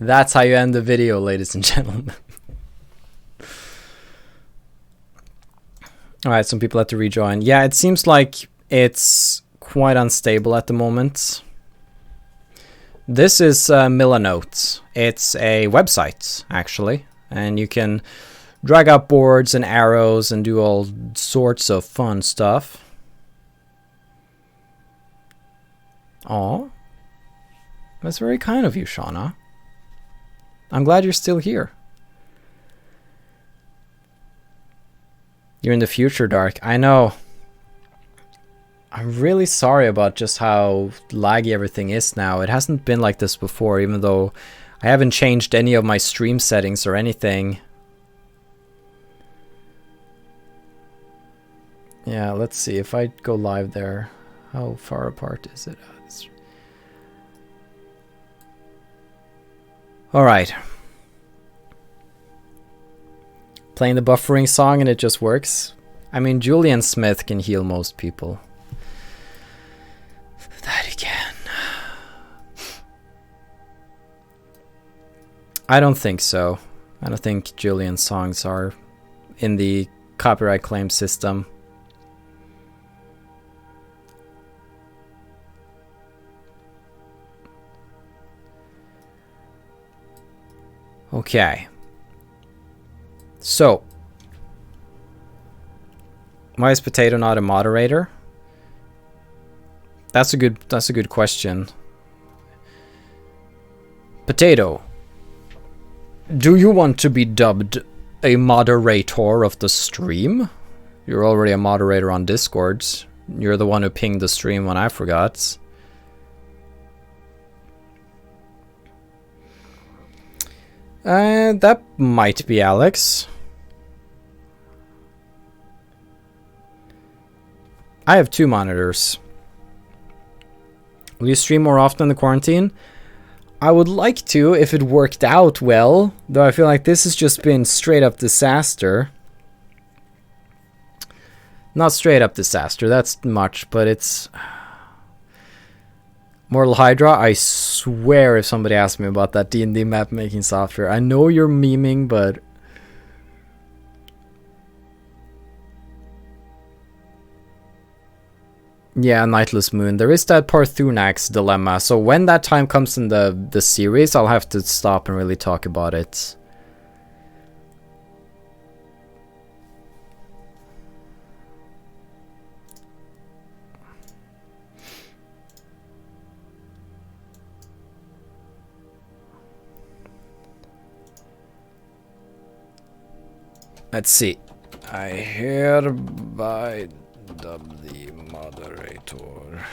That's how you end the video, ladies and gentlemen. Alright, some people had to rejoin. Yeah, it seems like it's quite unstable at the moment. This is Milanote. It's a website, actually. And you can drag up boards and arrows and do all sorts of fun stuff. Aw. That's very kind of you, Shauna. I'm glad you're still here. You're in the future, Dark. I know. I'm really sorry about just how laggy everything is now. It hasn't been like this before, even though I haven't changed any of my stream settings or anything. Yeah, let's see if I go live there. How far apart is it? Alright. Playing the buffering song and it just works. I mean, Julian Smith can heal most people. That he can. I don't think so. I don't think Julian's songs are in the copyright claim system. Okay. So, why is Potato not a moderator? That's a good question. Potato, do you want to be dubbed a moderator of the stream? You're already a moderator on Discord. You're the one who pinged the stream when I forgot. That might be Alex. I have 2 monitors. Will you stream more often in the quarantine? I would like to if it worked out well, though I feel like this has just been straight up disaster. Not straight up disaster, that's much, but it's... Mortal Hydra, I swear if somebody asked me about that D&D map making software. I know you're memeing, but... Yeah, Nightless Moon. There is that Parthunax dilemma, so when that time comes in the series, I'll have to stop and really talk about it. Let's see. I hereby dub the moderator.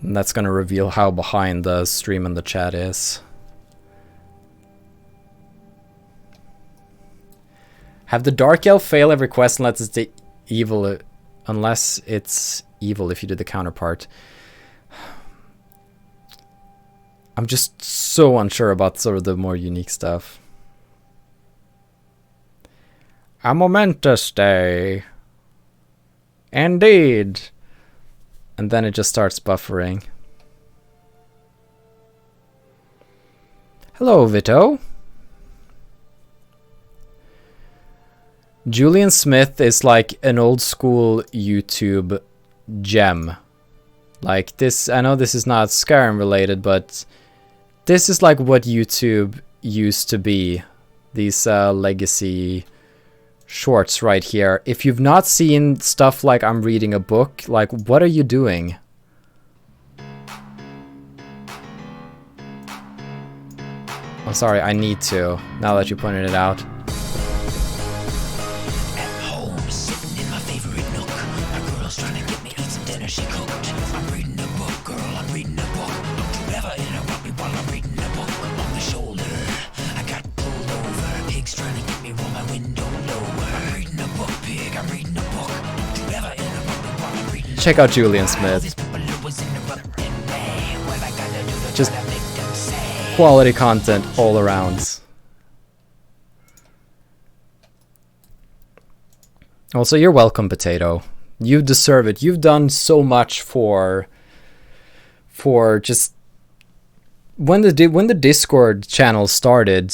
And that's gonna reveal how behind the stream and the chat is. Have the Dark Elf fail every quest unless it's the evil, unless it's evil if you do the counterpart. I'm just so unsure about sort of the more unique stuff. A momentous day. Indeed. And then it just starts buffering. Hello, Vito. Julian Smith is like an old school YouTube gem. Like this, I know this is not Skyrim related, but this is like what YouTube used to be. These legacy shorts right here. If you've not seen stuff like I'm reading a book, like what are you doing? I'm sorry, I need to, now that you pointed it out. At home, sitting in my favorite nook. My girl's trying to get me eat some dinner she cooked. I'm reading a book, girl, I'm reading a book. Don't you ever interrupt me while I'm reading a book. On the shoulder, I got pulled over. Pig's trying to get me, roll my window lower. I'm reading a book, pig, I'm reading a book. Don't you ever interrupt me while I'm reading a book. Check out Julian Smith. Just quality content all around. Also, you're welcome, Potato. You deserve it. You've done so much for just when the Discord channel started.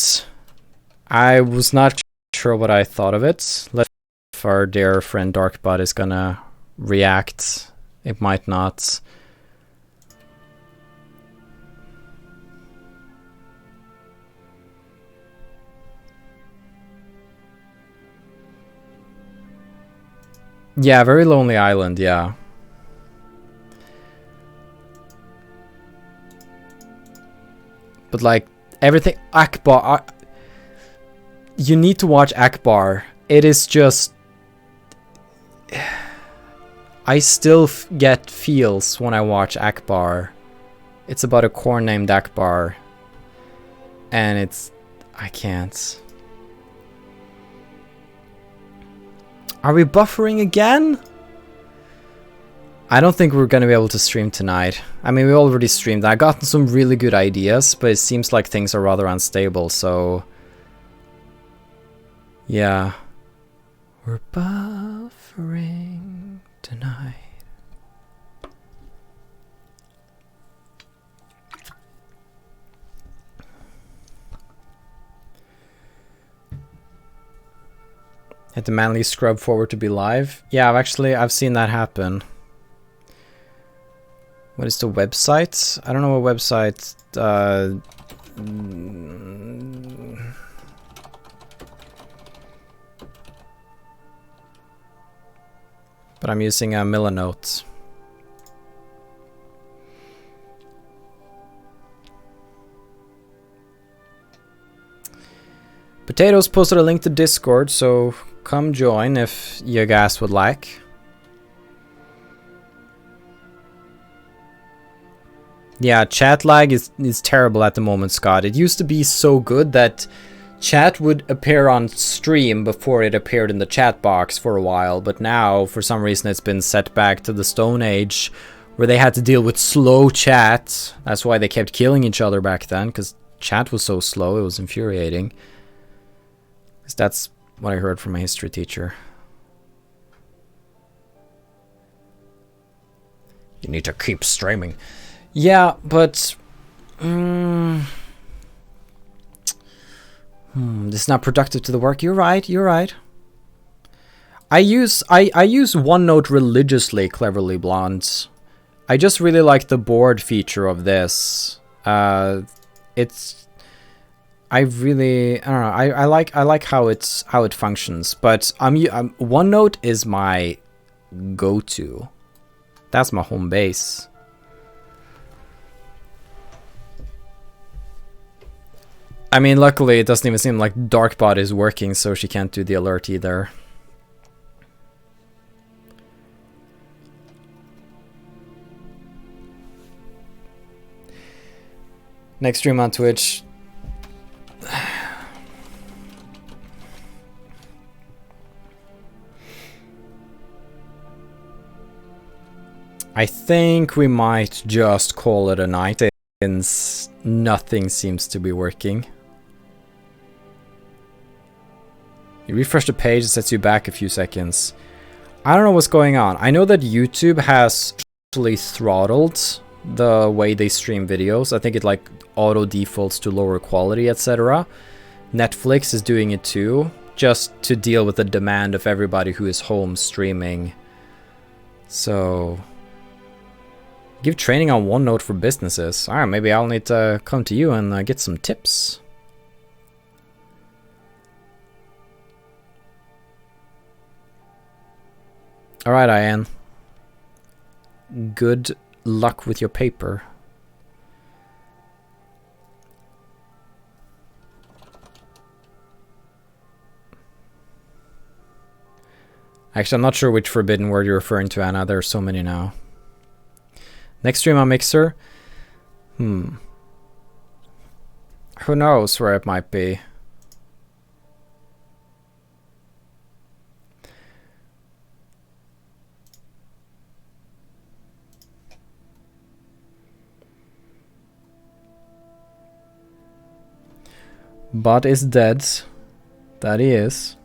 I was not sure what I thought of it. If our dear friend Darkbot is gonna react, it might not. Yeah, very lonely island, yeah. But like everything Akbar, you need to watch Akbar. It is just I still get feels when I watch Akbar. It's about a corn named Akbar. And it's... I can't. Are we buffering again? I don't think we're gonna be able to stream tonight. I mean, we already streamed. I got some really good ideas, but it seems like things are rather unstable, so... Yeah. We're buffering tonight. Hit the manly scrub forward to be live. Yeah, I've seen that happen. What is the website? I don't know what website. But I'm using a Milanote. Potatoes posted a link to Discord, so come join if you guys would like. Yeah, chat lag is terrible at the moment, Scott. It used to be so good that chat would appear on stream before it appeared in the chat box for a while, but now, for some reason, it's been set back to the Stone Age, where they had to deal with slow chat. That's why they kept killing each other back then, because chat was so slow, it was infuriating. That's what I heard from my history teacher. You need to keep streaming. Yeah, but... this is not productive to the work. You're right, you're right. I use OneNote religiously, Cleverly Blonde. I just really like the board feature of this. I don't know. I like how it functions, but OneNote is my go-to. That's my home base. I mean, luckily it doesn't even seem like Darkbot is working, so she can't do the alert either. Next stream on Twitch. I think we might just call it a night since nothing seems to be working. You refresh the page, it sets you back a few seconds. I don't know what's going on. I know that YouTube has actually throttled the way they stream videos. I think it like auto defaults to lower quality, etc. Netflix is doing it too, just to deal with the demand of everybody who is home streaming. So give training on OneNote for businesses. Alright, maybe I'll need to come to you and get some tips. Alright, Ian. Good luck with your paper. Actually, I'm not sure which forbidden word you're referring to, Anna. There are so many now. Next stream on Mixer? Who knows where it might be? Bot is dead. That he is.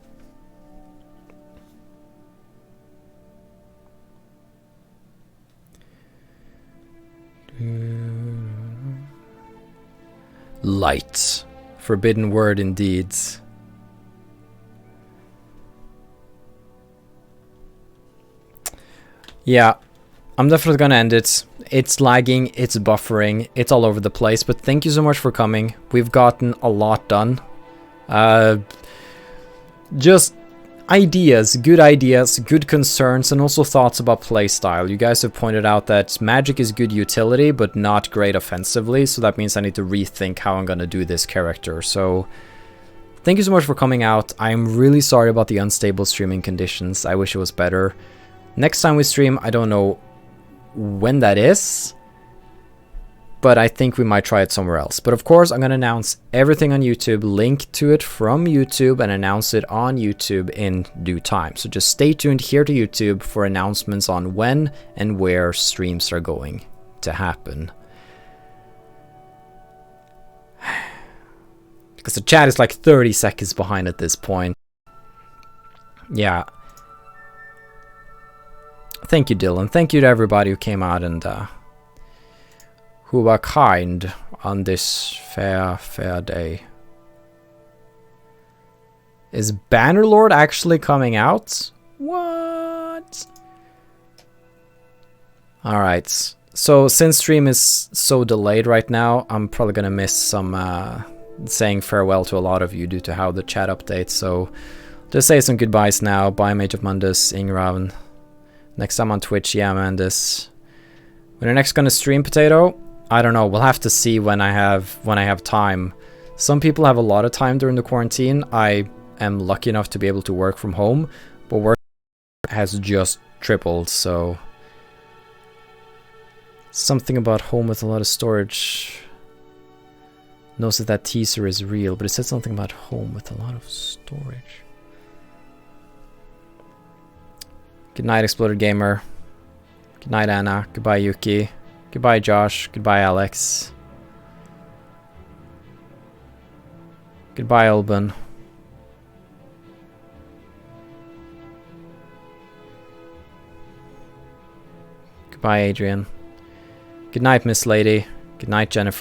Light. Forbidden word indeed. Yeah, I'm definitely gonna end it. It's lagging, it's buffering, it's all over the place, but thank you so much for coming. We've gotten a lot done. Just ideas, good concerns, and also thoughts about playstyle. You guys have pointed out that magic is good utility, but not great offensively, so that means I need to rethink how I'm gonna do this character. So thank you so much for coming out. I'm really sorry about the unstable streaming conditions. I wish it was better. Next time we stream, I don't know when that is, but I think we might try it somewhere else. But of course, I'm going to announce everything on YouTube, link to it from YouTube, and announce it on YouTube in due time. So just stay tuned here to YouTube for announcements on when and where streams are going to happen. Because the chat is like 30 seconds behind at this point. Yeah. Thank you, Dylan. Thank you to everybody who came out and who were kind on this fair day. Is Bannerlord actually coming out? What? Alright. So since stream is so delayed right now, I'm probably gonna miss some saying farewell to a lot of you due to how the chat updates. So just say some goodbyes now. Bye, Mage of Mundus, Ingraven. Next time on Twitch, yeah, Mandis. When are next gonna stream, Potato? I don't know. We'll have to see when I have time. Some people have a lot of time during the quarantine. I am lucky enough to be able to work from home, but work has just tripled, so something about home with a lot of storage. Knows that teaser is real, but it said something about home with a lot of storage. Good night, Exploded Gamer. Good night, Anna. Goodbye, Yuki. Goodbye, Josh. Goodbye, Alex. Goodbye, Alban. Goodbye, Adrian. Good night, Miss Lady. Good night, Jennifer.